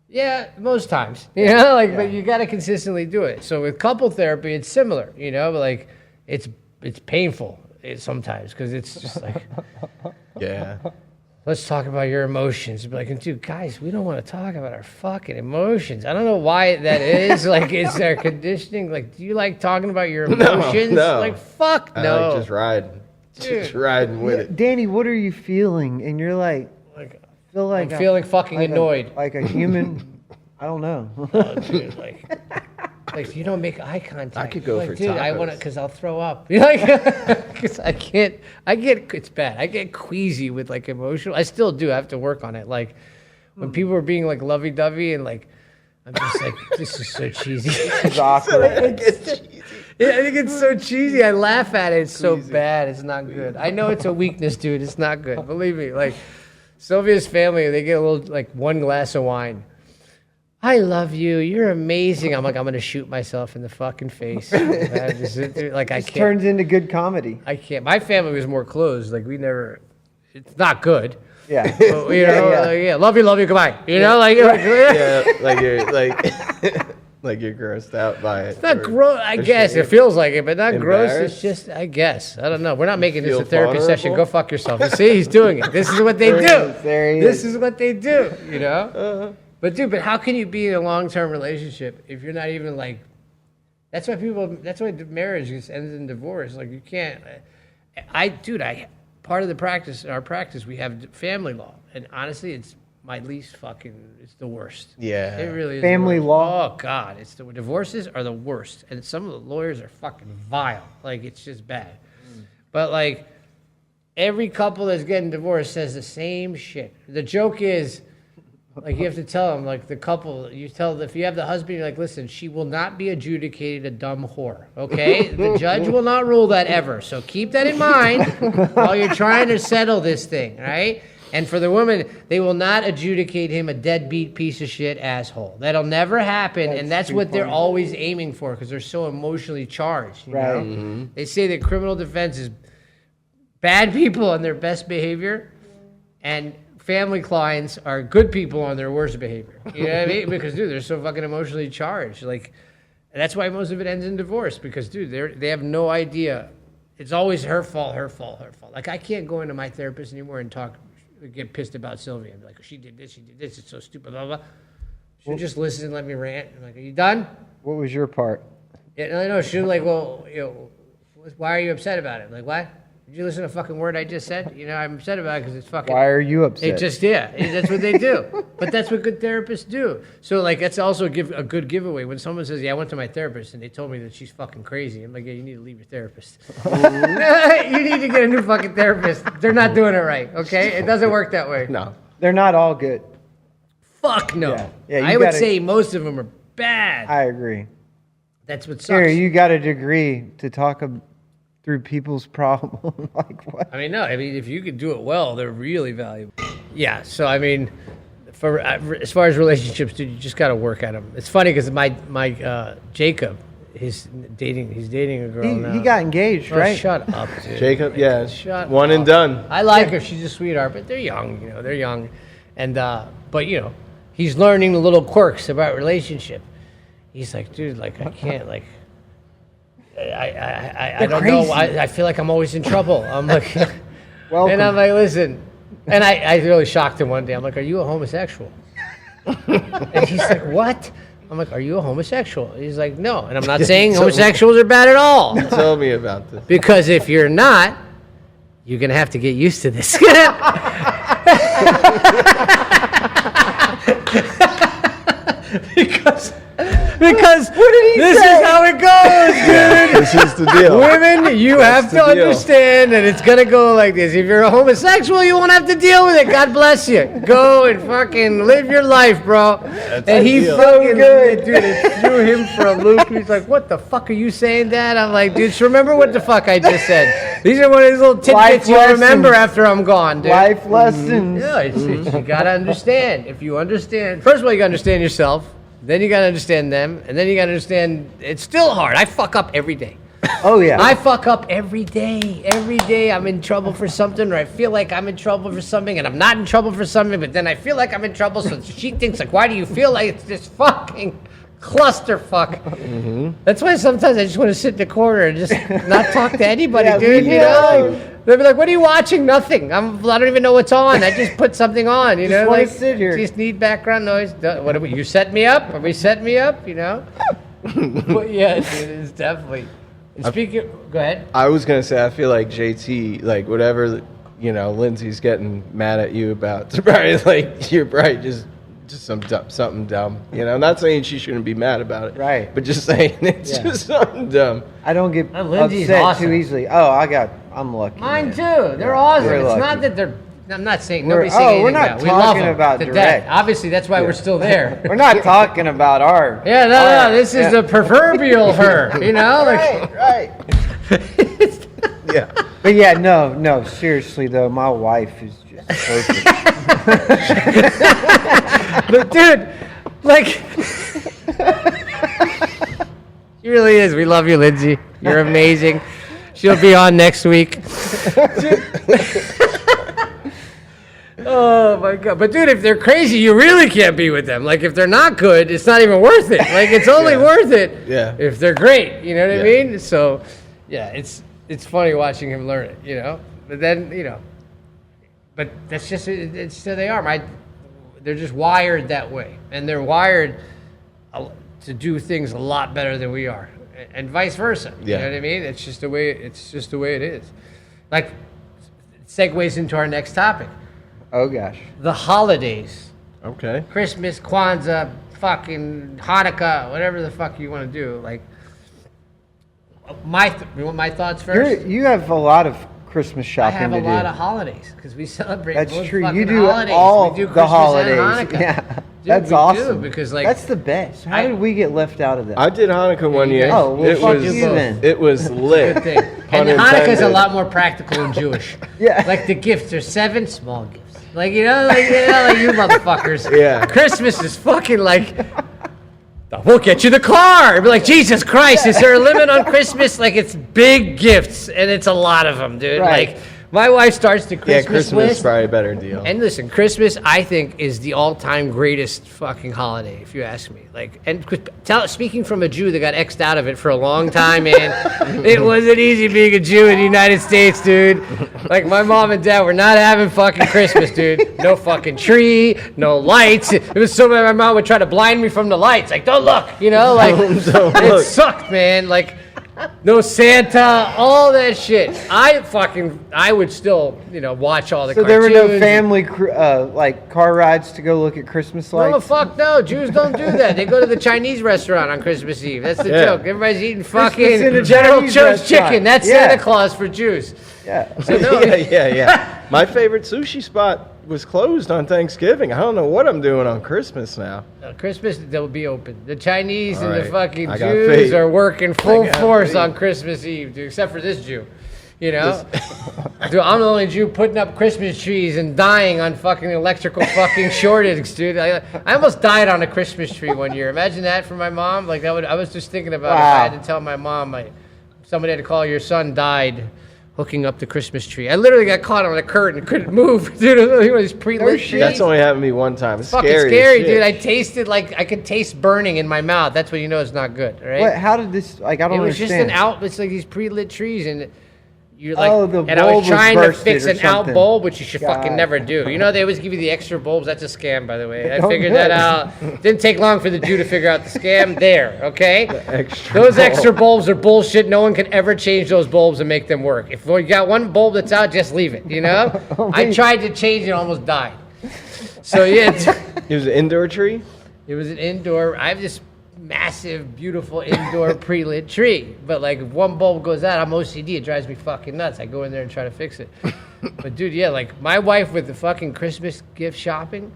Speaker 2: yeah, most times, you know, like, but you got to consistently do it. So with couple therapy, it's similar, you know, but like, it's painful sometimes because it's just like,
Speaker 4: Yeah.
Speaker 2: let's talk about your emotions. Be like, dude, guys, we don't want to talk about our fucking emotions. I don't know why that is. Like, is there conditioning? Like, do you like talking about your emotions?
Speaker 4: no.
Speaker 2: Like, fuck
Speaker 4: I
Speaker 2: no.
Speaker 4: like just riding. Just riding with it.
Speaker 3: Danny, what are you feeling? And you're like,
Speaker 2: Like,
Speaker 3: feel like
Speaker 2: I'm feeling fucking
Speaker 3: like
Speaker 2: annoyed.
Speaker 3: like a human. I don't know.
Speaker 2: Oh, dude, like you don't make eye contact.
Speaker 4: I could go
Speaker 2: like,
Speaker 4: for
Speaker 2: dude, I
Speaker 4: tacos.
Speaker 2: want to, because I'll throw up. You know, like, because it's bad. I get queasy with like emotional. I still do. I have to work on it. Like when people are being like lovey-dovey and like, I'm just like, this is so cheesy.
Speaker 3: It's awkward.
Speaker 2: Yeah, I think it's so cheesy. I laugh at it. It's so bad. It's not good. I know it's a weakness, dude. It's not good. Believe me. Like Sylvia's family, they get a little like 1 glass of wine. I love you. You're amazing. I'm like, I'm gonna shoot myself in the fucking face. I just sit there, like, I can't.
Speaker 3: Turns into good comedy.
Speaker 2: I can't. My family was more closed. Like we never. It's not good.
Speaker 3: Yeah.
Speaker 2: But, you know,
Speaker 3: yeah.
Speaker 2: love you, goodbye. You know, like.
Speaker 4: Yeah, like you're like you're grossed out by it.
Speaker 2: Not
Speaker 4: or
Speaker 2: gross. I guess it
Speaker 4: ashamed.
Speaker 2: feels like it, but not gross. It's
Speaker 4: Embarrassed?
Speaker 2: just, I guess. I don't know. We're not making this
Speaker 4: Feel
Speaker 2: a therapy session.
Speaker 4: vulnerable?
Speaker 2: Go fuck yourself. You see, he's doing it. This is what they
Speaker 3: There he
Speaker 2: do.
Speaker 3: is. There he
Speaker 2: This
Speaker 3: is.
Speaker 2: is what they do. You know. But dude, how can you be in a long-term relationship if you're not even like? That's why marriage ends in divorce. Like you can't. Part of the practice, in our practice, we have family law, and honestly, it's my least fucking. It's the worst.
Speaker 4: Yeah.
Speaker 2: It really is.
Speaker 3: Family
Speaker 2: the worst.
Speaker 3: law?
Speaker 2: Oh God, divorces are the worst, and some of the lawyers are fucking vile. Like it's just bad. But like every couple that's getting divorced says the same shit. The joke is, like you have to tell them, like the couple, you tell if you have the husband, you're like, listen, she will not be adjudicated a dumb whore. Okay, the judge will not rule that ever. So keep that in mind while you're trying to settle this thing, right? And for the woman, they will not adjudicate him a deadbeat piece of shit asshole. That'll never happen, and that's what they're always aiming for because they're so emotionally charged. You
Speaker 3: Right.
Speaker 2: know? They say that criminal defense is bad people on their best behavior, and family clients are good people on their worst behavior. You know what I mean? Because, dude, they're so fucking emotionally charged. Like, and that's why most of it ends in divorce. Because, dude, they have no idea. It's always her fault, her fault, her fault. Like, I can't go into my therapist anymore and get pissed about Sylvia. I'm like, she did this, it's so stupid, blah, blah. She'll just listen and let me rant. I'm like, are you done?
Speaker 3: What was your part?
Speaker 2: Yeah, no, she'll like, well, why are you upset about it? I'm like, what? Did you listen to a fucking word I just said? I'm upset about it because it's fucking...
Speaker 3: Why are you upset?
Speaker 2: That's what they do. But that's what good therapists do. So, like, that's also a good giveaway. When someone says, yeah, I went to my therapist and they told me that she's fucking crazy, I'm like, yeah, you need to leave your therapist. You need to get a new fucking therapist. They're not doing it right, okay? It doesn't work that way.
Speaker 4: No.
Speaker 3: They're not all good.
Speaker 2: Fuck no.
Speaker 3: Yeah,
Speaker 2: I would say most of them are bad.
Speaker 3: I agree.
Speaker 2: That's what sucks.
Speaker 3: Here, you got a degree to talk through people's problems. Like what?
Speaker 2: I mean, no. I mean, if you could do it well, they're really valuable. Yeah. So, I mean, as far as relationships, dude, you just got to work at them. It's funny because my Jacob, he's dating a girl now.
Speaker 3: He got engaged,
Speaker 2: Oh,
Speaker 3: right?
Speaker 2: shut up, dude.
Speaker 4: Jacob, yeah.
Speaker 2: Shut
Speaker 4: One
Speaker 2: up.
Speaker 4: and done.
Speaker 2: I like her. She's a sweetheart, but they're young. They're young, and but he's learning the little quirks about relationship. He's like, dude, like I can't, like. I don't know. I feel like I'm always in trouble. I'm like,
Speaker 3: Welcome.
Speaker 2: and I'm like, listen. And I really shocked him one day. I'm like, are you a homosexual? And he's like, what? I'm like, are you a homosexual? He's like, no. And I'm not saying homosexuals are bad at all.
Speaker 4: Tell me about this.
Speaker 2: Because if you're not, you're going to have to get used to this. Because this is how it goes, dude.
Speaker 4: This is the deal.
Speaker 2: Women, you have to understand that it's gonna go like this. If you're a homosexual, you won't have to deal with it. God bless you. Go and fucking live your life, bro. And he fucking good, dude. It threw him for a loop. He's like, "What the fuck are you saying, Dad?" I'm like, "Dude, just remember what the fuck I just said. These are one of these little tidbits you'll remember after I'm gone, dude."
Speaker 3: Life lessons.
Speaker 2: Yeah, you gotta understand. If you understand, first of all, you gotta understand yourself. Then you gotta understand them, and then you gotta understand it's still hard. I fuck up every day.
Speaker 3: Oh yeah.
Speaker 2: I fuck up every day. Every day I'm in trouble for something, or I feel like I'm in trouble for something, and I'm not in trouble for something, but then I feel like I'm in trouble, so she thinks like, why do you feel like it's this fucking clusterfuck? Mm-hmm. That's why sometimes I just want to sit in the corner and just not talk to anybody, dude. You know? They'll be like, what are you watching? Nothing. I don't even know what's on. I just put something on, you know?
Speaker 3: wanna
Speaker 2: Like,
Speaker 3: sit here.
Speaker 2: just need background noise. What are we, you set me up? Are we setting me up, you know? But yeah, it is definitely. And speaking, go ahead.
Speaker 4: I was going to say, I feel like JT, like whatever, Lindsay's getting mad at you about, it's probably like, you're probably just something dumb. I'm not saying she shouldn't be mad about it.
Speaker 3: Right.
Speaker 4: But just saying it's just something dumb.
Speaker 3: I don't get
Speaker 2: Lindsay's
Speaker 3: upset
Speaker 2: awesome.
Speaker 3: too easily. Oh, I'm lucky.
Speaker 2: Mine
Speaker 3: man.
Speaker 2: too. They're
Speaker 3: Yeah,
Speaker 2: awesome.
Speaker 3: we're
Speaker 2: It's
Speaker 3: lucky.
Speaker 2: not that they're. I'm not saying
Speaker 3: We're-
Speaker 2: nobody's saying anything
Speaker 3: we're not
Speaker 2: about. We love
Speaker 3: talking
Speaker 2: them
Speaker 3: about
Speaker 2: to death.
Speaker 3: direct.
Speaker 2: Obviously, that's why we're still there.
Speaker 3: We're not talking about our.
Speaker 2: Yeah, no. This is the proverbial her. Like,
Speaker 3: Right.
Speaker 4: Yeah.
Speaker 3: But yeah, no. Seriously though, my wife is just perfect.
Speaker 2: But dude, like, she really is. We love you, Lindsay. You're amazing. She'll be on next week. Oh my god! But dude, if they're crazy, you really can't be with them. Like if they're not good, it's not even worth it. Like it's only worth it if they're great. You know what I mean? So, yeah, it's funny watching him learn it. But then but that's just it's who they are. They're just wired that way, and they're wired to do things a lot better than we are, and vice versa. You know what I mean? It's just the way it is. Like, it segues into our next topic.
Speaker 3: Oh gosh.
Speaker 2: The holidays.
Speaker 4: Okay.
Speaker 2: Christmas, Kwanzaa, fucking Hanukkah, whatever the fuck you want to do. Like, you want my thoughts first?
Speaker 3: You have a lot of Christmas
Speaker 2: I
Speaker 3: shopping
Speaker 2: have
Speaker 3: to
Speaker 2: a
Speaker 3: do.
Speaker 2: lot of holidays because we celebrate.
Speaker 3: That's
Speaker 2: both
Speaker 3: true.
Speaker 2: fucking
Speaker 3: You do
Speaker 2: holidays.
Speaker 3: all
Speaker 2: we do
Speaker 3: the
Speaker 2: Christmas
Speaker 3: holidays.
Speaker 2: And Hanukkah.
Speaker 3: Yeah,
Speaker 2: Dude,
Speaker 3: that's
Speaker 2: we
Speaker 3: awesome.
Speaker 2: do, because like
Speaker 3: that's the best. How did we get left out of that?
Speaker 4: I did Hanukkah one year.
Speaker 3: Oh, well,
Speaker 4: it
Speaker 3: fuck
Speaker 4: was
Speaker 3: you then.
Speaker 4: It was lit.
Speaker 2: good thing. And
Speaker 4: Pun
Speaker 2: Hanukkah's a
Speaker 4: intended.
Speaker 2: lot more practical and Jewish.
Speaker 3: Yeah.
Speaker 2: Like the gifts are 7 small gifts. Like you motherfuckers.
Speaker 4: Yeah.
Speaker 2: Christmas is fucking like. We'll get you the car. It'd be like, Jesus Christ, is there a limit on Christmas? Like, it's big gifts, and it's a lot of them, dude.
Speaker 3: Right.
Speaker 2: Like, My wife starts the Christmas
Speaker 4: Christmas is
Speaker 2: list.
Speaker 4: probably a better deal.
Speaker 2: And listen, Christmas, I think, is the all-time greatest fucking holiday, if you ask me. Like, and speaking from a Jew that got X'd out of it for a long time, man, it wasn't easy being a Jew in the United States, dude. Like, my mom and dad were not having fucking Christmas, dude. No fucking tree, no lights. It was so bad my mom would try to blind me from the lights. Like, don't look, you know? Like,
Speaker 4: Don't
Speaker 2: it
Speaker 4: look.
Speaker 2: sucked, man. Like, no Santa, all that shit. I would still, watch all the
Speaker 3: So
Speaker 2: cartoons.
Speaker 3: there were no family like car rides to go look at Christmas lights.
Speaker 2: No, fuck no. Jews don't do that. They go to the Chinese restaurant on Christmas Eve. That's the
Speaker 4: Yeah.
Speaker 2: joke. Everybody's eating
Speaker 3: in
Speaker 2: fucking
Speaker 3: a
Speaker 2: General
Speaker 3: Chinese
Speaker 2: Tso's
Speaker 3: restaurant.
Speaker 2: chicken. That's
Speaker 3: Yeah.
Speaker 2: Santa Claus for Jews.
Speaker 3: Yeah.
Speaker 2: So no,
Speaker 4: yeah. My favorite sushi spot was closed on Thanksgiving. I don't know what I'm doing on Christmas now.
Speaker 2: Christmas, they'll be open. The Chinese
Speaker 4: All
Speaker 2: and the
Speaker 4: right.
Speaker 2: fucking
Speaker 4: I got
Speaker 2: Jews
Speaker 4: faith.
Speaker 2: are working full
Speaker 4: I got
Speaker 2: force
Speaker 4: faith.
Speaker 2: on Christmas Eve, dude, except for this Jew. You know? Dude, I'm the only Jew putting up Christmas trees and dying on fucking electrical fucking shortage, dude. I almost died on a Christmas tree one year. Imagine that for my mom. Like, I was just thinking about it. I had to tell my mom, somebody had to call, your son died hooking up the Christmas tree. I literally got caught on a curtain, couldn't move. Dude, it was one of these pre-lit trees.
Speaker 4: That's only happened to me one time. It's
Speaker 2: fucking
Speaker 4: scary,
Speaker 2: scary,
Speaker 4: as
Speaker 2: dude. I
Speaker 4: shit.
Speaker 2: tasted I could taste burning in my mouth. That's when you know it's not good, right?
Speaker 3: What? How did this? Like, I don't
Speaker 2: It was
Speaker 3: understand.
Speaker 2: just it's like these pre-lit trees, and you're like,
Speaker 3: Oh, the
Speaker 2: and I
Speaker 3: bulb
Speaker 2: was
Speaker 3: was
Speaker 2: trying to
Speaker 3: bursted
Speaker 2: fix
Speaker 3: or
Speaker 2: an out
Speaker 3: something.
Speaker 2: bulb, which you should fucking
Speaker 3: God.
Speaker 2: never do. You know, they always give you the extra bulbs. That's a scam, by the way. I
Speaker 3: Don't
Speaker 2: figured
Speaker 3: do
Speaker 2: that
Speaker 3: it.
Speaker 2: out. Didn't take long for the Jew to figure out the scam. There, okay?
Speaker 4: extra
Speaker 2: Those
Speaker 4: bulb.
Speaker 2: extra bulbs are bullshit. No one can ever change those bulbs and make them work. If you got one bulb that's out, just leave it, you know? I tried to change it, almost died. So, yeah,
Speaker 4: It was an indoor tree?
Speaker 2: it was an indoor. I have this massive, beautiful indoor pre-lit tree, but like if one bulb goes out, I'm OCD. It drives me fucking nuts. I go in there and try to fix it. But dude, yeah, like my wife with the fucking Christmas gift shopping,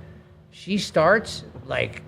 Speaker 2: she starts like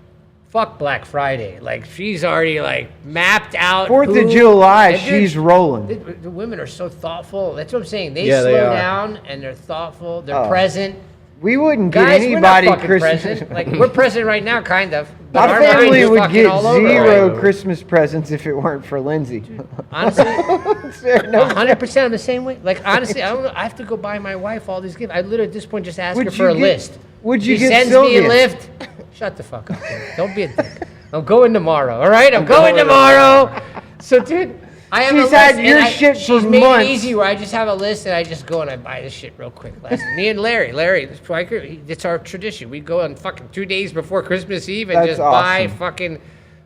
Speaker 2: fuck Black Friday. Like she's already like mapped out.
Speaker 3: 4th
Speaker 2: who-
Speaker 3: of July,
Speaker 2: and, dude,
Speaker 3: she's rolling.
Speaker 2: the women are so thoughtful. That's what I'm saying. They
Speaker 4: Yeah, they
Speaker 2: slow
Speaker 4: are.
Speaker 2: down and they're thoughtful. They're
Speaker 3: Oh.
Speaker 2: present.
Speaker 3: We wouldn't get
Speaker 2: Guys, we're not
Speaker 3: anybody
Speaker 2: fucking
Speaker 3: Christmas.
Speaker 2: present. Like we're present right now, kind of. But
Speaker 3: My
Speaker 2: our mind
Speaker 3: family
Speaker 2: is
Speaker 3: would
Speaker 2: fucking
Speaker 3: get
Speaker 2: all over.
Speaker 3: zero
Speaker 4: Right.
Speaker 3: Christmas presents if it weren't for Lindsay.
Speaker 2: Honestly,
Speaker 3: No,
Speaker 2: 100% I'm the same way. Like honestly, I don't know. I have to go buy my wife all these gifts. I literally at this point just ask
Speaker 3: Would
Speaker 2: her for
Speaker 3: you
Speaker 2: a
Speaker 3: get-
Speaker 2: list.
Speaker 3: would you
Speaker 2: she
Speaker 3: get
Speaker 2: sends
Speaker 3: Sylvia?
Speaker 2: me a lift. Shut the fuck up. Dude. Don't be a dick. I'm going tomorrow. All right, I'm going tomorrow. So, dude, I have a
Speaker 3: She's
Speaker 2: list.
Speaker 3: had
Speaker 2: and
Speaker 3: your shit for
Speaker 2: she's made
Speaker 3: months.
Speaker 2: it easy where I just have a list and I just go and I buy this shit real quick. Me and Larry, the striker, it's our tradition. We go on fucking 2 days before Christmas Eve and
Speaker 3: That's
Speaker 2: just buy
Speaker 3: awesome.
Speaker 2: fucking.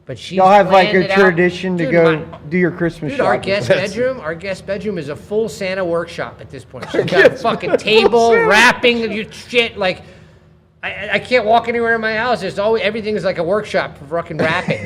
Speaker 2: But she's
Speaker 3: Y'all have like
Speaker 2: planned
Speaker 3: a
Speaker 2: it out.
Speaker 3: tradition to
Speaker 2: Dude,
Speaker 3: go do your Christmas
Speaker 2: Dude, our
Speaker 3: shopping.
Speaker 2: guest bedroom is a full Santa workshop at this point. She's got a fucking table, wrapping, you shit. Like, I can't walk anywhere in my house. There's always everything is like a workshop for fucking wrapping.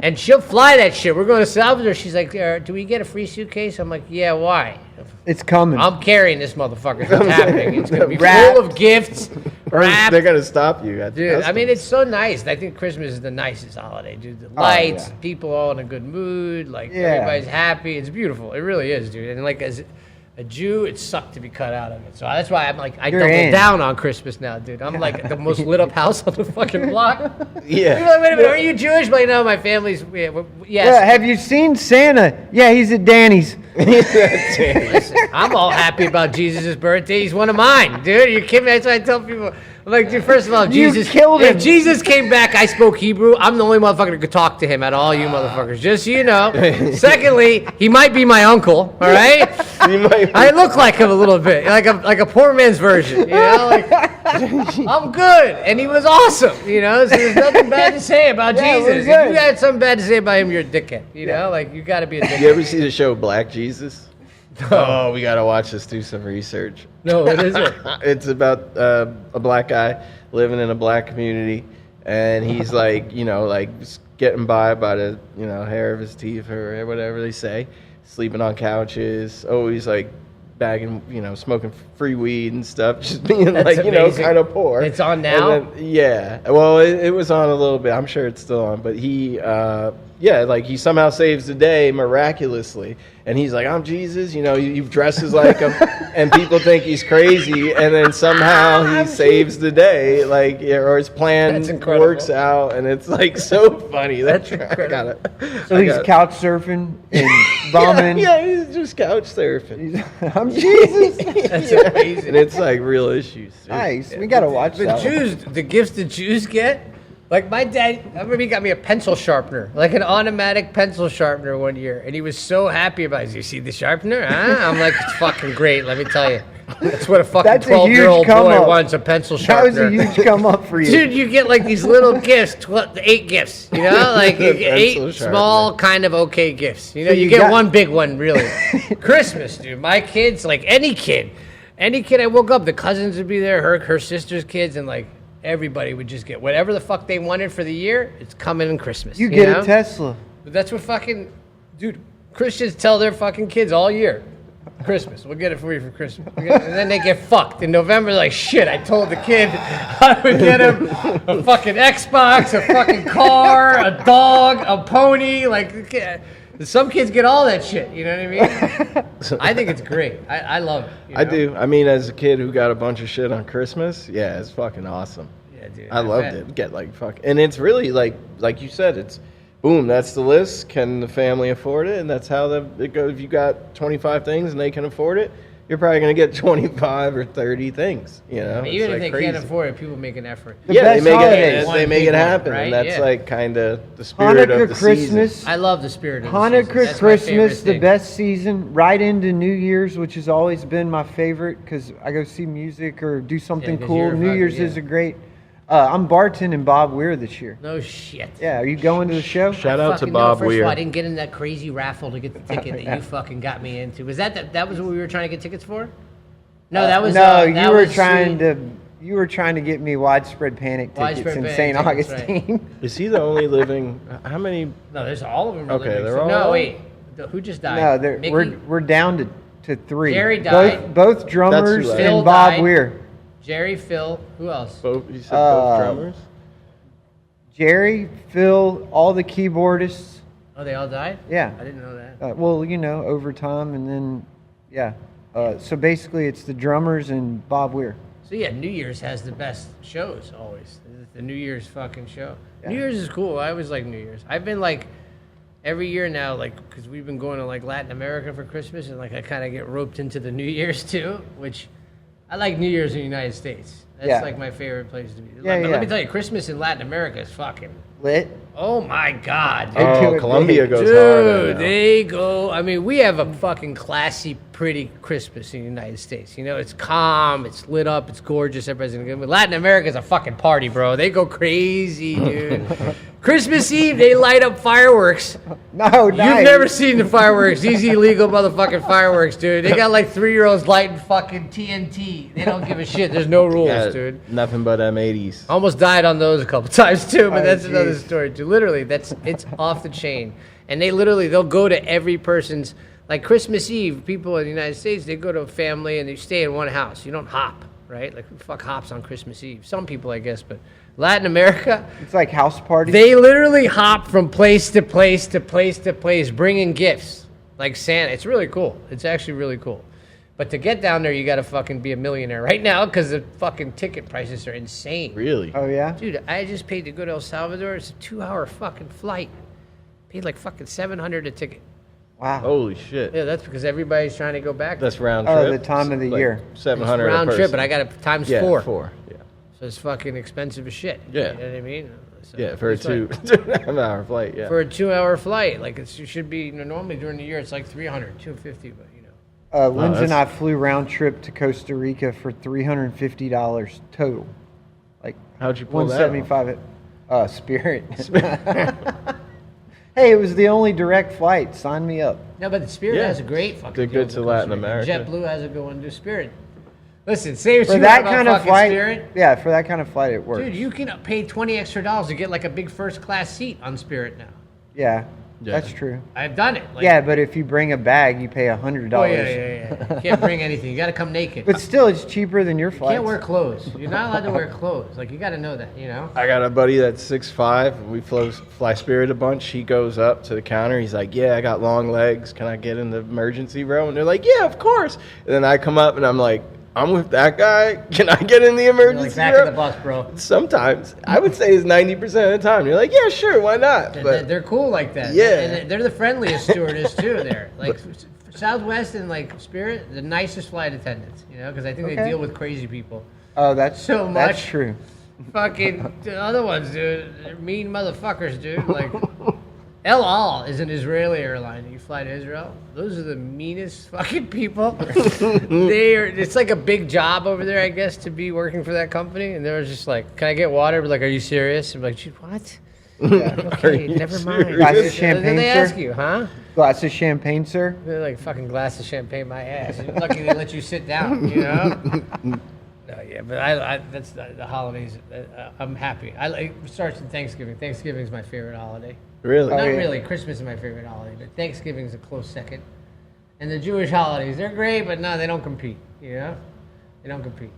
Speaker 2: And she'll fly that shit. We're going to Salvador. She's like, do we get a free suitcase? I'm like, yeah, why?
Speaker 3: It's coming.
Speaker 2: I'm carrying this motherfucker. It's happening. It's going to be
Speaker 3: Wrapped.
Speaker 2: full of gifts, wrapped.
Speaker 4: They're going to stop you at the
Speaker 2: Dude, I
Speaker 4: customs.
Speaker 2: mean, it's so nice. I think Christmas is the nicest holiday, dude. The lights, people all in a good mood, like
Speaker 3: Yeah.
Speaker 2: everybody's happy. It's beautiful. It really is, dude. And like as a Jew, it sucked to be cut out of it. So that's why I'm like, I
Speaker 3: You're
Speaker 2: double
Speaker 3: in.
Speaker 2: down on Christmas now, dude. I'm like the most lit up house on the fucking block.
Speaker 4: Yeah.
Speaker 2: You're like, wait a minute, are you Jewish? But no, my family's, yes.
Speaker 3: Yeah, have you seen Santa? Yeah, he's at Danny's.
Speaker 2: Listen, I'm all happy about Jesus' birthday. He's one of mine, dude. You're kidding me? That's why I tell people. I'm like, dude, first of all,
Speaker 3: You
Speaker 2: Jesus
Speaker 3: killed him.
Speaker 2: If Jesus came back, I spoke Hebrew. I'm the only motherfucker that could talk to him out of all you motherfuckers. Just so you know. Secondly, he might be my uncle. All right.
Speaker 4: You might-
Speaker 2: I look like him a little bit, like a poor man's version. You know, like I'm good, and he was awesome. You know, so there's nothing bad to say about
Speaker 3: Yeah, we're
Speaker 2: Jesus. If
Speaker 3: good.
Speaker 2: you had something bad to say about him, you're a dickhead. You know, like you got to be a dickhead.
Speaker 4: You ever see the show Black Jesus? Oh, we got to watch this, do some research.
Speaker 2: No, what is it?
Speaker 4: It's about a black guy living in a black community, and he's like, just getting by the, hair of his teeth or whatever they say, sleeping on couches, always like bagging, smoking free weed and stuff, just being
Speaker 2: That's amazing.
Speaker 4: kind of poor.
Speaker 2: It's on now?
Speaker 4: And then, yeah. Well, it was on a little bit. I'm sure it's still on, but he he somehow saves the day miraculously. And he's like, I'm Jesus, he dresses like him, and people think he's crazy, and then somehow he saves the day, or his plan
Speaker 2: That's incredible.
Speaker 4: works out, and it's like so funny.
Speaker 2: That's
Speaker 4: I got it.
Speaker 3: So he's couch surfing and bombing.
Speaker 4: Yeah, he's just couch surfing.
Speaker 3: I'm from Jesus.
Speaker 2: That's amazing.
Speaker 4: And it's like real issues. Too.
Speaker 3: Nice. We gotta watch
Speaker 2: The
Speaker 3: that.
Speaker 2: Jews, the gifts the Jews get, like my dad, I remember he got me a pencil sharpener, like an automatic pencil sharpener one year, and he was so happy about it. You see the sharpener? Huh? I'm like, it's fucking great, let me tell you. That's what a fucking
Speaker 3: That's a huge
Speaker 2: 12-year-old
Speaker 3: come
Speaker 2: boy
Speaker 3: up.
Speaker 2: wants, a pencil
Speaker 3: That
Speaker 2: sharpener.
Speaker 3: was a huge come up for you.
Speaker 2: Dude, you get like these little gifts, 8 gifts, you know? Like you get 8
Speaker 4: Pencil
Speaker 2: small,
Speaker 4: sharpener.
Speaker 2: kind of okay gifts. You know,
Speaker 3: So
Speaker 2: you
Speaker 3: you
Speaker 2: get
Speaker 3: got-
Speaker 2: one big one, really. Christmas, dude. My kids, like any kid I woke up, the cousins would be there, her sister's kids, and like everybody would just get whatever the fuck they wanted for the year. It's coming in Christmas.
Speaker 3: You get
Speaker 2: know?
Speaker 3: a Tesla.
Speaker 2: But that's what fucking, dude, Christians tell their fucking kids all year. Christmas, we'll get it for you for Christmas. And then they get fucked. In November, like, shit, I told the kid I would get him a fucking Xbox, a fucking car, a dog, a pony. Like, some kids get all that shit, you know what I mean? I think it's great. I love it. You
Speaker 4: I
Speaker 2: know?
Speaker 4: do. I mean, as a kid who got a bunch of shit on Christmas, yeah, it's fucking awesome.
Speaker 2: Yeah, dude.
Speaker 4: I loved
Speaker 2: bet.
Speaker 4: it. Get like fuck, and it's really like you said, it's boom. That's the list. Can the family afford it? And that's how it goes. If you got 25 things and they can afford it, you're probably gonna get 25 or 30 things. You know,
Speaker 2: But even
Speaker 4: It's
Speaker 2: if they
Speaker 4: like
Speaker 2: can't
Speaker 4: crazy.
Speaker 2: afford it, people make an effort.
Speaker 3: The
Speaker 4: Yeah,
Speaker 3: best
Speaker 4: they make
Speaker 3: holidays.
Speaker 4: it.
Speaker 2: One
Speaker 4: They make
Speaker 2: big
Speaker 4: it
Speaker 2: one,
Speaker 4: happen,
Speaker 2: right?
Speaker 4: and that's
Speaker 2: Yeah.
Speaker 4: like kind of the spirit of
Speaker 3: Hanukkah,
Speaker 4: the
Speaker 3: Christmas.
Speaker 4: season.
Speaker 2: I love the spirit of the
Speaker 3: Hanukkah,
Speaker 2: season. That's my favorite
Speaker 3: Christmas, the
Speaker 2: thing.
Speaker 3: best season. Right into New Year's, which has always been my favorite because I go see music or do something
Speaker 2: 'cause
Speaker 3: cool.
Speaker 2: you're
Speaker 3: New
Speaker 2: fucking-
Speaker 3: Year's
Speaker 2: yeah.
Speaker 3: is a great. I'm bartending Bob Weir this year.
Speaker 2: No shit.
Speaker 3: Yeah, are you going to the show?
Speaker 4: Shout out to
Speaker 2: Fucking
Speaker 4: Bob
Speaker 2: First of
Speaker 4: Weir.
Speaker 2: all, I didn't get in that crazy raffle to get the ticket that you fucking got me into. Was that was what we were trying to get tickets for? No, that was
Speaker 3: no.
Speaker 2: that
Speaker 3: You were
Speaker 2: was
Speaker 3: trying
Speaker 2: sweet.
Speaker 3: to. You were trying to get me widespread panic tickets
Speaker 2: Widespread
Speaker 3: in
Speaker 2: Panic
Speaker 3: St.
Speaker 2: tickets, right.
Speaker 3: Augustine.
Speaker 4: Is he the only living? How many?
Speaker 2: No, there's all of them. Are
Speaker 4: Okay,
Speaker 2: living.
Speaker 4: they're
Speaker 2: So-
Speaker 4: all
Speaker 2: No,
Speaker 4: alive?
Speaker 2: wait. Who just died?
Speaker 3: No,
Speaker 2: Mickey?
Speaker 3: we're down to 3.
Speaker 2: Jerry died.
Speaker 3: Both drummers
Speaker 4: left.
Speaker 2: Phil
Speaker 3: and Bob
Speaker 2: died.
Speaker 3: Weir.
Speaker 2: Jerry, Phil. Who else?
Speaker 4: Both you said both drummers.
Speaker 3: Jerry, Phil, all the keyboardists.
Speaker 2: Oh, they all died?
Speaker 3: Yeah.
Speaker 2: I didn't know that.
Speaker 3: Well, overtime, and then, yeah. So basically, it's the drummers and Bob Weir.
Speaker 2: So yeah, New Year's has the best shows always. The New Year's fucking show.
Speaker 3: Yeah.
Speaker 2: New Year's is cool. I always like New Year's. I've been like every year now, like because we've been going to like Latin America for Christmas, and like I kind of get roped into the New Year's too, which I like New Year's in the United States. That's
Speaker 3: Yeah.
Speaker 2: like my favorite place to be.
Speaker 3: Yeah,
Speaker 2: But
Speaker 3: yeah.
Speaker 2: let me tell you, Christmas in Latin America is fucking.
Speaker 3: Lit.
Speaker 2: Oh my God, dude.
Speaker 3: do
Speaker 4: Oh,
Speaker 3: it
Speaker 4: Colombia
Speaker 3: big.
Speaker 4: goes hard.
Speaker 2: Dude, they go. I mean, we have a fucking classy, pretty Christmas in the United States. You know, it's calm, it's lit up, it's gorgeous. Everybody's gonna go. But Latin America is a fucking party, bro. They go crazy, dude. Christmas Eve, they light up fireworks.
Speaker 3: No,
Speaker 2: You've
Speaker 3: nice.
Speaker 2: never seen the fireworks. These illegal motherfucking fireworks, dude. They got like 3-year-olds lighting fucking TNT. They don't give a shit. There's no rules,
Speaker 4: Yeah,
Speaker 2: dude.
Speaker 4: nothing but M80s.
Speaker 2: Almost died on those a couple times too, but
Speaker 3: Oh,
Speaker 2: that's another
Speaker 3: geez.
Speaker 2: story too. Literally, it's off the chain. And they'll go to every person's, like Christmas Eve, people in the United States, they go to a family and they stay in one house. You don't hop, right? Like who the fuck hops on Christmas Eve? Some people, I guess, but Latin America,
Speaker 3: It's like house parties.
Speaker 2: they literally hop from place to place to place to place, bringing gifts like Santa. It's really cool. It's actually really cool. But to get down there, you got to fucking be a millionaire right now because the fucking ticket prices are insane.
Speaker 4: Really?
Speaker 3: Oh yeah.
Speaker 2: Dude, I just paid to go to El Salvador. It's a 2-hour fucking flight. Paid like fucking $700 a ticket.
Speaker 3: Wow.
Speaker 4: Holy shit.
Speaker 2: Yeah, that's because everybody's trying to go back.
Speaker 4: That's round
Speaker 3: Oh,
Speaker 4: trip.
Speaker 3: the time of the
Speaker 4: Like
Speaker 3: year.
Speaker 4: 700
Speaker 2: It's
Speaker 4: a
Speaker 2: round
Speaker 4: person.
Speaker 2: trip, but I got it times
Speaker 4: yeah,
Speaker 2: 4.
Speaker 4: 4. Yeah.
Speaker 2: So it's fucking expensive as shit.
Speaker 4: Yeah.
Speaker 2: You know what I mean? So
Speaker 4: Yeah, for a
Speaker 2: it's like-
Speaker 4: 2-hour flight. Yeah.
Speaker 2: For a 2-hour flight, like it should be. Normally during the year it's like 300, 250, but you know.
Speaker 3: Lindsay and I
Speaker 4: that's-
Speaker 3: flew round trip to Costa Rica for $350 total. Like
Speaker 4: How'd you pull that off?
Speaker 3: $175 Spirit. Hey, it was the only direct flight. Sign me up.
Speaker 2: No, but the Spirit
Speaker 4: Yeah.
Speaker 2: has a great fucking.
Speaker 4: They're
Speaker 2: deal
Speaker 4: good
Speaker 2: with
Speaker 4: to
Speaker 2: Costa
Speaker 4: Latin
Speaker 2: Rica.
Speaker 4: America.
Speaker 2: JetBlue has a good one to Spirit. Listen, say what
Speaker 3: For
Speaker 2: you
Speaker 3: that
Speaker 2: want
Speaker 3: kind
Speaker 2: about
Speaker 3: of
Speaker 2: fucking
Speaker 3: flight,
Speaker 2: Spirit.
Speaker 3: yeah, for that kind of flight, it works.
Speaker 2: Dude, you can pay $20 extra to get like a big first class seat on Spirit now.
Speaker 3: Yeah,
Speaker 4: Yeah.
Speaker 3: that's true.
Speaker 2: I've done it. Like,
Speaker 3: Yeah, but if you bring a bag, you pay $100.
Speaker 2: Oh yeah. You can't bring anything. You got to come naked.
Speaker 3: But still, it's cheaper than your
Speaker 2: You
Speaker 3: flight.
Speaker 2: can't wear clothes. You're not allowed to wear clothes. Like you got to know that. You know.
Speaker 4: I got a buddy that's 6'5". We fly Spirit a bunch. He goes up to the counter. He's like, "Yeah, I got long legs. Can I get in the emergency row?" And they're like, "Yeah, of course." And then I come up and I'm like, I'm with that guy. Can I get in the
Speaker 2: You're
Speaker 4: emergency
Speaker 2: like back
Speaker 4: room?
Speaker 2: of the bus, bro.
Speaker 4: Sometimes. I would say it's 90% of the time. You're like, yeah, sure, why not? But
Speaker 2: They're cool like that.
Speaker 4: Yeah.
Speaker 2: And they're the friendliest stewardess too. There, like Southwest and like Spirit, the nicest flight attendants. You know, because I think they
Speaker 3: Okay.
Speaker 2: deal with crazy people.
Speaker 3: Oh, that's
Speaker 2: So
Speaker 3: That's
Speaker 2: much.
Speaker 3: true.
Speaker 2: Fucking the other ones, dude. They're mean motherfuckers, dude. Like El Al is an Israeli airline. You fly to Israel. Those are the meanest fucking people. It's like a big job over there, I guess, to be working for that company. And they're just like, "Can I get water?" But like, "Are you serious?" I'm like, "What?" Okay, never mind.
Speaker 3: Glass of
Speaker 2: Then
Speaker 3: champagne,
Speaker 2: they
Speaker 3: sir?
Speaker 2: ask you, huh?
Speaker 3: Glass of champagne, sir.
Speaker 2: They're like, "Fucking glass of champagne, my ass." You're lucky they let you sit down, you know. No, yeah, but I that's the holidays. I'm happy. I like starts in Thanksgiving. Thanksgiving is my favorite holiday.
Speaker 4: really?
Speaker 2: Not
Speaker 3: yeah.
Speaker 2: really. Christmas is my favorite holiday, but Thanksgiving is a close second. And the Jewish holidays, they're great, but no, they don't compete. You know, they don't compete,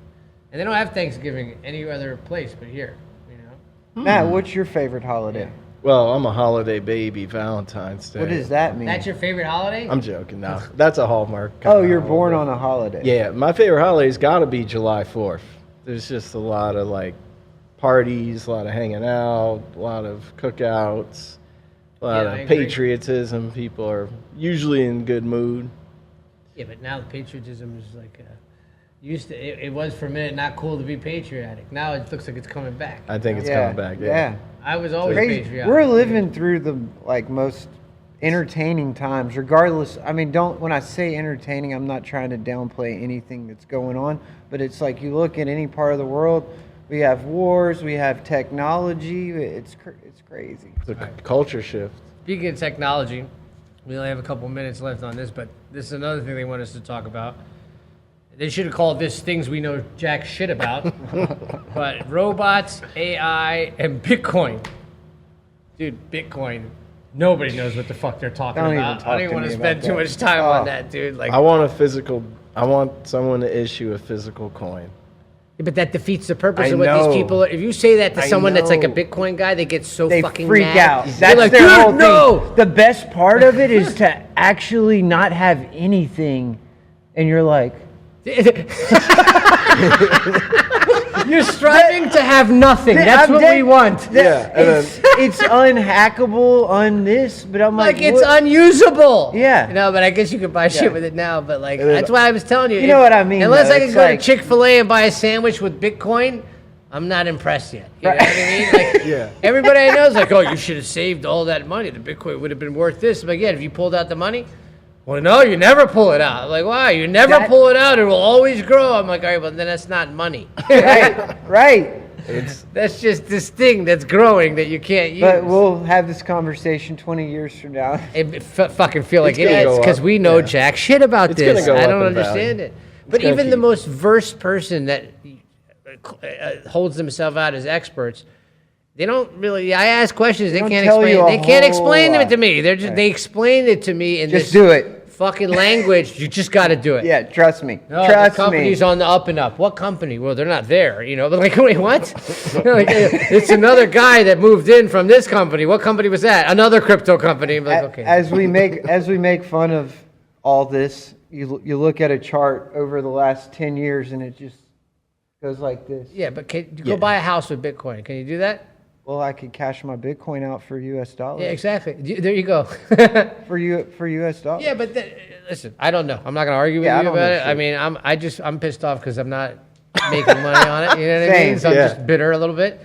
Speaker 2: and they don't have Thanksgiving any other place but here. You know,
Speaker 3: Matt, what's your favorite holiday?
Speaker 4: Well, I'm a holiday baby, Valentine's Day.
Speaker 3: What does that mean?
Speaker 2: that's your favorite holiday.
Speaker 4: I'm joking. No, that's a Hallmark.
Speaker 3: Oh,
Speaker 4: kinda
Speaker 3: you're born
Speaker 4: holiday.
Speaker 3: on a holiday.
Speaker 4: Yeah, my favorite holiday's got to be July 4th. There's just a lot of like parties, a lot of hanging out, a lot of cookouts, a lot
Speaker 2: Yeah, I
Speaker 4: of
Speaker 2: agree.
Speaker 4: patriotism. People are usually in good mood.
Speaker 2: Yeah, but now the patriotism is like used to. It was for a minute not cool to be patriotic. Now it looks like it's coming back.
Speaker 4: I think it's
Speaker 3: Yeah,
Speaker 4: coming back.
Speaker 3: Yeah.
Speaker 2: I was always
Speaker 3: Crazy.
Speaker 2: patriotic.
Speaker 3: We're living through the most entertaining times, regardless. I mean, when I say entertaining, I'm not trying to downplay anything that's going on, but it's like you look at any part of the world, we have wars, we have technology. It's crazy.
Speaker 4: It's a culture shift.
Speaker 2: Speaking of technology, we only have a couple minutes left on this, but this is another thing they want us to talk about. They should have called this "Things We Know Jack Shit About," but robots, AI, and Bitcoin. Dude, Bitcoin. Nobody knows what the fuck they're talking
Speaker 3: Don't even
Speaker 2: about.
Speaker 3: talk
Speaker 2: I don't even
Speaker 3: to
Speaker 2: want
Speaker 3: me
Speaker 2: to
Speaker 3: about
Speaker 2: spend too
Speaker 3: that.
Speaker 2: much time
Speaker 3: Oh.
Speaker 2: on that, dude. Like,
Speaker 4: I want someone to issue a physical coin.
Speaker 2: but that defeats the purpose
Speaker 4: I
Speaker 2: of what
Speaker 4: know.
Speaker 2: these people. If you say that to
Speaker 4: I
Speaker 2: someone that's like a
Speaker 4: know.
Speaker 2: Bitcoin guy, they get so
Speaker 3: They
Speaker 2: fucking
Speaker 3: freak
Speaker 2: mad.
Speaker 3: out.
Speaker 2: They're
Speaker 3: That's
Speaker 2: like,
Speaker 3: their
Speaker 2: "Dude,
Speaker 3: whole thing.
Speaker 2: no!"
Speaker 3: The best part of it is to actually not have anything, and you're like,
Speaker 2: You're striving to have nothing. That's
Speaker 3: I'm
Speaker 2: what
Speaker 3: dead-
Speaker 2: we want.
Speaker 4: Yeah, and
Speaker 3: it's unhackable, this, but I'm like,
Speaker 2: Like it's
Speaker 3: what?
Speaker 2: unusable.
Speaker 3: Yeah.
Speaker 2: No, but I guess you could buy shit
Speaker 3: Yeah.
Speaker 2: with it now. But like,
Speaker 4: And then-
Speaker 2: that's why I was telling you.
Speaker 3: You know what I mean,
Speaker 2: Unless
Speaker 3: though.
Speaker 2: I can
Speaker 3: It's
Speaker 2: go
Speaker 3: like-
Speaker 2: to Chick-fil-A and buy a sandwich with Bitcoin, I'm not impressed yet. You know what I mean? Like,
Speaker 4: Yeah.
Speaker 2: everybody I know is like, "Oh, you should have saved all that money. The Bitcoin would have been worth this." I'm like, yeah, if you pulled out the money. Well, no, you never pull it out. I'm like, why? You never
Speaker 3: That-
Speaker 2: pull it out. It will always grow. I'm like, all right, well, then that's not money.
Speaker 3: right.
Speaker 2: That's just this thing that's growing that you can't use.
Speaker 3: But we'll have this conversation 20 years from now.
Speaker 2: Fucking feel like
Speaker 4: It's gonna
Speaker 2: idiots
Speaker 4: go
Speaker 2: because
Speaker 4: up,
Speaker 2: we know
Speaker 4: yeah.
Speaker 2: jack shit about
Speaker 4: It's gonna
Speaker 2: this.
Speaker 4: go
Speaker 2: I
Speaker 4: up
Speaker 2: don't
Speaker 4: in
Speaker 2: understand
Speaker 4: value.
Speaker 2: it. But
Speaker 4: gonna
Speaker 2: even the
Speaker 4: keep-
Speaker 2: most versed person that holds themselves out as experts, they don't really. I ask questions, they
Speaker 3: don't
Speaker 2: can't
Speaker 3: tell you
Speaker 2: explain.
Speaker 3: a
Speaker 2: They can't
Speaker 3: whole
Speaker 2: explain it
Speaker 3: lot.
Speaker 2: to me. They're just
Speaker 3: Right.
Speaker 2: they explain it to me in
Speaker 3: Just
Speaker 2: this
Speaker 3: do it.
Speaker 2: fucking language. You just got to do it.
Speaker 3: Yeah, trust me.
Speaker 2: No, the
Speaker 3: trust
Speaker 2: company's
Speaker 3: me.
Speaker 2: on the up and up. What company? Well, they're not there, you know. But like, wait, what? Like, it's another guy that moved in from this company. What company was that? Another crypto company. I'm like, okay.
Speaker 3: As we make fun of all this, you look at a chart over the last 10 years and it just goes like this.
Speaker 2: Yeah, but can you go buy a house with Bitcoin? Can you do that?
Speaker 3: Well, I could cash my Bitcoin out for US dollars.
Speaker 2: Yeah, exactly. There you go.
Speaker 3: For US dollars.
Speaker 2: Yeah, but listen, I don't know. I'm not going to argue with
Speaker 3: Yeah, I
Speaker 2: you
Speaker 3: don't
Speaker 2: about
Speaker 3: know
Speaker 2: it. I
Speaker 3: shit.
Speaker 2: mean, I'm pissed off because I'm not making money on it. You know what I mean?
Speaker 3: Same,
Speaker 2: So I'm
Speaker 4: yeah.
Speaker 2: just bitter a little bit.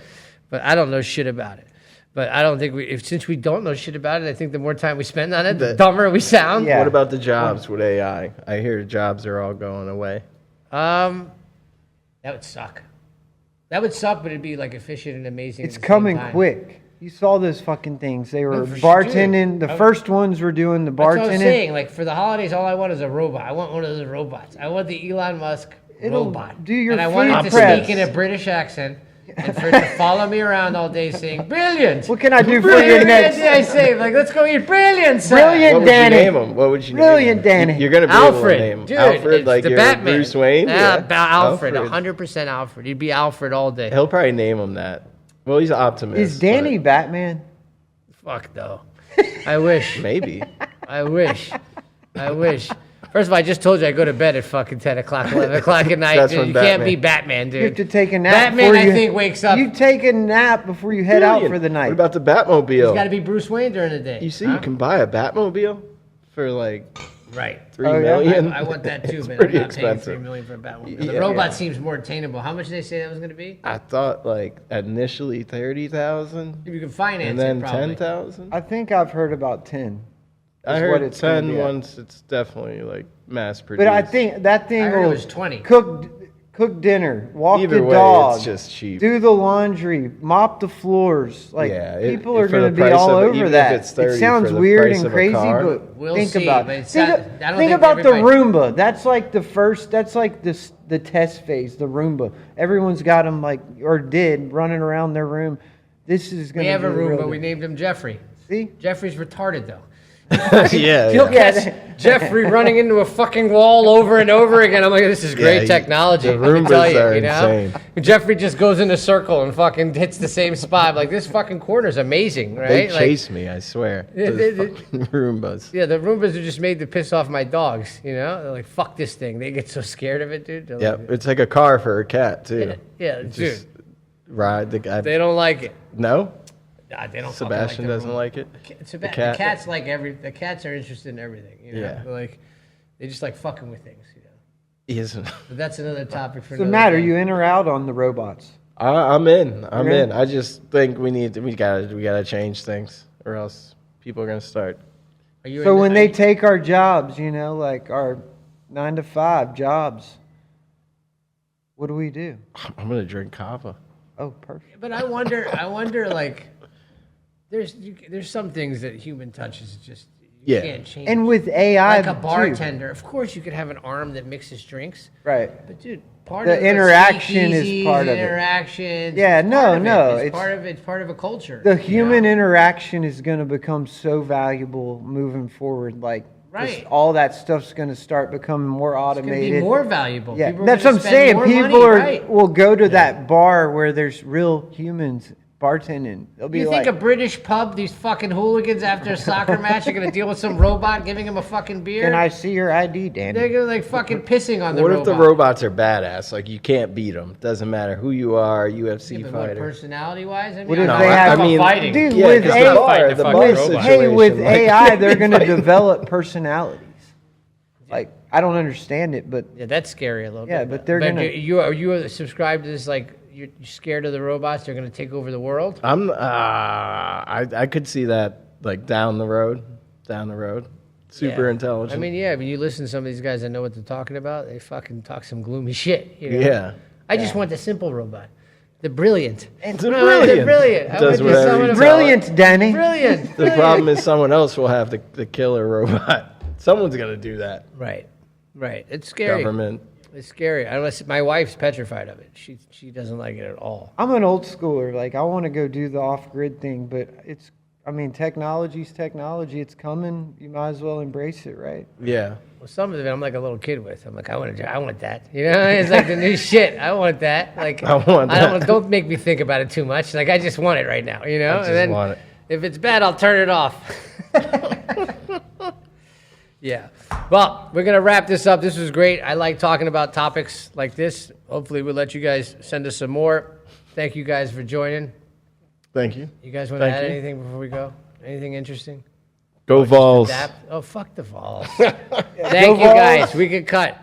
Speaker 2: But I don't know shit about it. But I don't think since we don't know shit about it, I think the more time we spend on it, the dumber we sound.
Speaker 3: Yeah.
Speaker 4: What about the jobs with AI? I hear jobs are all going away.
Speaker 2: That would suck. That would suck, but it'd be like efficient and amazing.
Speaker 3: It's
Speaker 2: at the same
Speaker 3: coming
Speaker 2: time.
Speaker 3: quick. You saw those fucking things. They were
Speaker 2: for sure.
Speaker 3: bartending. The first ones were doing the
Speaker 2: That's what I was
Speaker 3: bartending.
Speaker 2: saying. Like for the holidays, all I want is a robot. I want one of those robots. I want the Elon Musk
Speaker 3: It'll
Speaker 2: robot.
Speaker 3: do your
Speaker 2: and I want
Speaker 3: food
Speaker 2: it to
Speaker 3: prep.
Speaker 2: speak in a British accent and for it to follow me around all day saying, "Brilliant."
Speaker 3: What can I do for
Speaker 2: Brilliant.
Speaker 3: you next?
Speaker 2: I say, like, let's go eat brilliant. Sir.
Speaker 3: Brilliant.
Speaker 4: What would
Speaker 3: Danny.
Speaker 4: you name him? What would you
Speaker 3: Brilliant,
Speaker 4: name him?
Speaker 3: Danny.
Speaker 4: You're going to be
Speaker 2: Alfred,
Speaker 4: able to name him.
Speaker 2: dude,
Speaker 4: Alfred,
Speaker 2: it's
Speaker 4: like
Speaker 2: the
Speaker 4: you're
Speaker 2: Batman.
Speaker 4: Bruce Wayne?
Speaker 2: Alfred, 100% Alfred. He'd be Alfred all day.
Speaker 4: He'll probably name him that. Well, he's an optimist.
Speaker 3: Is Danny Batman?
Speaker 2: Fuck no. I wish.
Speaker 4: but Maybe.
Speaker 2: I wish. First of all, I just told you I go to bed at fucking 10 o'clock, 11 o'clock at night.
Speaker 4: That's
Speaker 2: Dude,
Speaker 4: when
Speaker 2: you can't
Speaker 4: Batman-
Speaker 2: be Batman, dude.
Speaker 3: You have to take a nap.
Speaker 2: Batman,
Speaker 3: before
Speaker 2: I
Speaker 3: you,
Speaker 2: think, wakes up.
Speaker 3: You take a nap before you head out for the night.
Speaker 4: What about the Batmobile?
Speaker 2: He's got to be Bruce Wayne during the day.
Speaker 4: You see, you can buy a Batmobile for like
Speaker 2: Right.
Speaker 4: $3
Speaker 3: Oh, yeah?
Speaker 4: million.
Speaker 2: I want that too,
Speaker 4: It's
Speaker 2: man.
Speaker 4: pretty
Speaker 2: I'm not
Speaker 4: expensive.
Speaker 2: paying $3 million for a Batmobile. The
Speaker 4: Yeah.
Speaker 2: robot
Speaker 3: Yeah.
Speaker 2: seems more attainable. How much did they say that was going to be?
Speaker 4: I thought like initially 30,000,
Speaker 2: If you can finance
Speaker 4: and then
Speaker 2: it, probably.
Speaker 4: 10,000.
Speaker 3: I think I've heard about 10.
Speaker 4: I
Speaker 3: is
Speaker 4: heard
Speaker 3: what it's gonna
Speaker 4: 10
Speaker 3: be at.
Speaker 4: once. It's definitely like mass produced.
Speaker 3: But I think that thing
Speaker 2: I heard it
Speaker 3: will
Speaker 2: was 20.
Speaker 3: cook dinner, walk
Speaker 4: Either
Speaker 3: the
Speaker 4: way,
Speaker 3: dog,
Speaker 4: it's just cheap.
Speaker 3: do the laundry, mop the floors. Like
Speaker 4: Yeah,
Speaker 3: people are
Speaker 4: for
Speaker 3: going
Speaker 4: the
Speaker 3: to be
Speaker 4: price
Speaker 3: all
Speaker 4: of it,
Speaker 3: over
Speaker 4: even if
Speaker 3: that.
Speaker 4: it's 30
Speaker 3: It sounds
Speaker 4: for the
Speaker 3: weird
Speaker 4: price
Speaker 3: and
Speaker 4: of a
Speaker 3: crazy,
Speaker 4: car.
Speaker 3: but
Speaker 2: We'll
Speaker 3: think
Speaker 2: see,
Speaker 3: about
Speaker 2: but
Speaker 3: it.
Speaker 2: it's
Speaker 3: Think,
Speaker 2: not- I don't
Speaker 3: think
Speaker 2: think
Speaker 3: about the
Speaker 2: everybody-
Speaker 3: Roomba. That's like the first. That's like the test phase. The Roomba. Everyone's got them like or did running around their room. This is going
Speaker 2: We
Speaker 3: to
Speaker 2: have
Speaker 3: be
Speaker 2: a
Speaker 3: the
Speaker 2: room,
Speaker 3: real
Speaker 2: but we
Speaker 3: deal.
Speaker 2: named him Jeffrey.
Speaker 3: See.
Speaker 2: Jeffrey's retarded, though.
Speaker 4: yeah,
Speaker 2: You'll
Speaker 4: yeah.
Speaker 2: catch Jeffrey running into a fucking wall over and over again. I'm like, this is great
Speaker 4: Yeah,
Speaker 2: technology.
Speaker 4: the
Speaker 2: I can
Speaker 4: Roombas
Speaker 2: tell you,
Speaker 4: are
Speaker 2: you know?
Speaker 4: insane.
Speaker 2: Jeffrey just goes in a circle and fucking hits the same spot. I'm like, this fucking corner's amazing, right?
Speaker 4: They
Speaker 2: Like,
Speaker 4: chase me, I swear.
Speaker 2: Yeah,
Speaker 4: Those
Speaker 2: they-
Speaker 4: fucking Roombas.
Speaker 2: yeah, the Roombas are just made to piss off my dogs, you know? They're like, fuck this thing. They get so scared of it, dude. They're
Speaker 4: Yeah,
Speaker 2: like,
Speaker 4: it's like a car for a cat too.
Speaker 2: yeah,
Speaker 4: Just
Speaker 2: dude.
Speaker 4: ride the guy.
Speaker 2: They don't like it.
Speaker 4: No,
Speaker 2: Nah, they don't fucking
Speaker 4: Sebastian
Speaker 2: like the
Speaker 4: doesn't
Speaker 2: Roomba.
Speaker 4: like it.
Speaker 2: The
Speaker 4: cat?
Speaker 2: cats like the cats are interested in everything, you know?
Speaker 4: Yeah.
Speaker 2: They're like, they just like fucking with things, you know?
Speaker 4: He isn't.
Speaker 2: But that's another topic for
Speaker 3: So
Speaker 2: another
Speaker 3: Matt, are
Speaker 2: day.
Speaker 3: you in or out on the robots?
Speaker 4: I'm in. I'm
Speaker 3: Okay.
Speaker 4: in. I just think we gotta change things, or else people are gonna start.
Speaker 2: Are you
Speaker 3: So
Speaker 2: in the-
Speaker 3: when
Speaker 2: are
Speaker 3: they
Speaker 2: you-
Speaker 3: take our jobs, you know, like our 9 to 5 jobs, what do we do?
Speaker 4: I'm gonna drink kava.
Speaker 3: Oh, perfect.
Speaker 2: But I wonder, like, there's some things that human touch is just you
Speaker 4: Yeah.
Speaker 2: can't change.
Speaker 3: And with AI,
Speaker 2: like a
Speaker 3: too.
Speaker 2: bartender, of course you could have an arm that mixes drinks,
Speaker 3: Right.
Speaker 2: but dude, part
Speaker 3: The
Speaker 2: of
Speaker 3: interaction is
Speaker 2: speakeasies,
Speaker 3: part of it.
Speaker 2: Interactions.
Speaker 3: Yeah,
Speaker 2: it's
Speaker 3: no,
Speaker 2: part of it.
Speaker 3: no,
Speaker 2: It's
Speaker 3: it's-
Speaker 2: part of it. It's part of a culture.
Speaker 3: The
Speaker 2: you
Speaker 3: human
Speaker 2: know?
Speaker 3: interaction is going to become so valuable moving forward. Like, just
Speaker 2: Right.
Speaker 3: all that stuff's going to start becoming more
Speaker 2: It's gonna
Speaker 3: automated.
Speaker 2: be more valuable.
Speaker 3: Yeah,
Speaker 2: People are
Speaker 3: that's what
Speaker 2: gonna
Speaker 3: I'm
Speaker 2: spend
Speaker 3: saying.
Speaker 2: more
Speaker 3: People
Speaker 2: money,
Speaker 3: are
Speaker 2: right.
Speaker 3: will go to that bar where there's real humans bartending. They'll be
Speaker 2: You
Speaker 3: like,
Speaker 2: think a British pub, these fucking hooligans after a soccer match are gonna deal with some robot giving him a fucking beer?
Speaker 3: "Can I see your ID,
Speaker 2: They're
Speaker 3: Danny?"
Speaker 2: gonna like fucking pissing on the
Speaker 4: What
Speaker 2: robot.
Speaker 4: if the robots are badass? Like you can't beat them. Doesn't matter who you are, UFC
Speaker 2: Yeah, but what,
Speaker 4: fighter.
Speaker 2: personality-wise? I mean,
Speaker 3: What if
Speaker 2: I'm
Speaker 3: they
Speaker 2: not
Speaker 3: have-
Speaker 2: talking
Speaker 3: I mean,
Speaker 2: fighting.
Speaker 3: dude,
Speaker 4: Yeah,
Speaker 3: with
Speaker 4: 'cause
Speaker 3: AI,
Speaker 4: the bar, the
Speaker 2: fucking
Speaker 4: bar
Speaker 2: robot.
Speaker 4: situation.
Speaker 3: Hey, with
Speaker 4: like,
Speaker 3: AI, they're going to develop personalities. Like, I don't understand it, but
Speaker 2: Yeah, that's scary a little
Speaker 3: Yeah,
Speaker 2: bit.
Speaker 3: but they're gonna-
Speaker 2: you subscribed to this like you're scared of the robots? They're gonna take over the world?
Speaker 4: I could see that like down the road. Super
Speaker 2: Yeah.
Speaker 4: intelligent.
Speaker 2: I mean, yeah, when you listen to some of these guys that know what they're talking about, they fucking talk some gloomy shit. You know?
Speaker 4: yeah.
Speaker 2: I just want the simple robot, the brilliant.
Speaker 3: It's
Speaker 2: No,
Speaker 4: brilliant.
Speaker 2: the brilliant. I
Speaker 4: Does
Speaker 2: want just
Speaker 4: whatever
Speaker 2: someone
Speaker 4: you
Speaker 2: to-
Speaker 4: tell it.
Speaker 3: brilliant, Danny.
Speaker 2: Brilliant.
Speaker 4: The problem is someone else will have the killer robot. Someone's gonna do that.
Speaker 2: Right. It's scary.
Speaker 4: Government.
Speaker 2: It's scary. Unless my wife's petrified of it. She doesn't like it at all.
Speaker 3: I'm an old schooler. Like, I want to go do the off-grid thing, but technology's technology. It's coming. You might as well embrace it, right?
Speaker 4: Yeah.
Speaker 2: Well, some of it I'm like a little kid with. I'm like, I want that. You know, it's like the new shit. I want that. Like,
Speaker 4: I want that.
Speaker 2: Don't make me think about it too much. Like, I just want it right now. You know,
Speaker 4: I just
Speaker 2: and then
Speaker 4: want it.
Speaker 2: if it's bad, I'll turn it off. Yeah. Well, we're gonna wrap this up. This was great. I like talking about topics like this. Hopefully, we'll let you guys send us some more. Thank you guys for joining.
Speaker 4: Thank you.
Speaker 2: You guys want to
Speaker 4: Thank
Speaker 2: add
Speaker 4: you.
Speaker 2: anything before we go? Anything interesting?
Speaker 4: Go Vols.
Speaker 2: Oh, fuck the Vols. Thank you,
Speaker 3: Vols.
Speaker 2: guys. We can cut.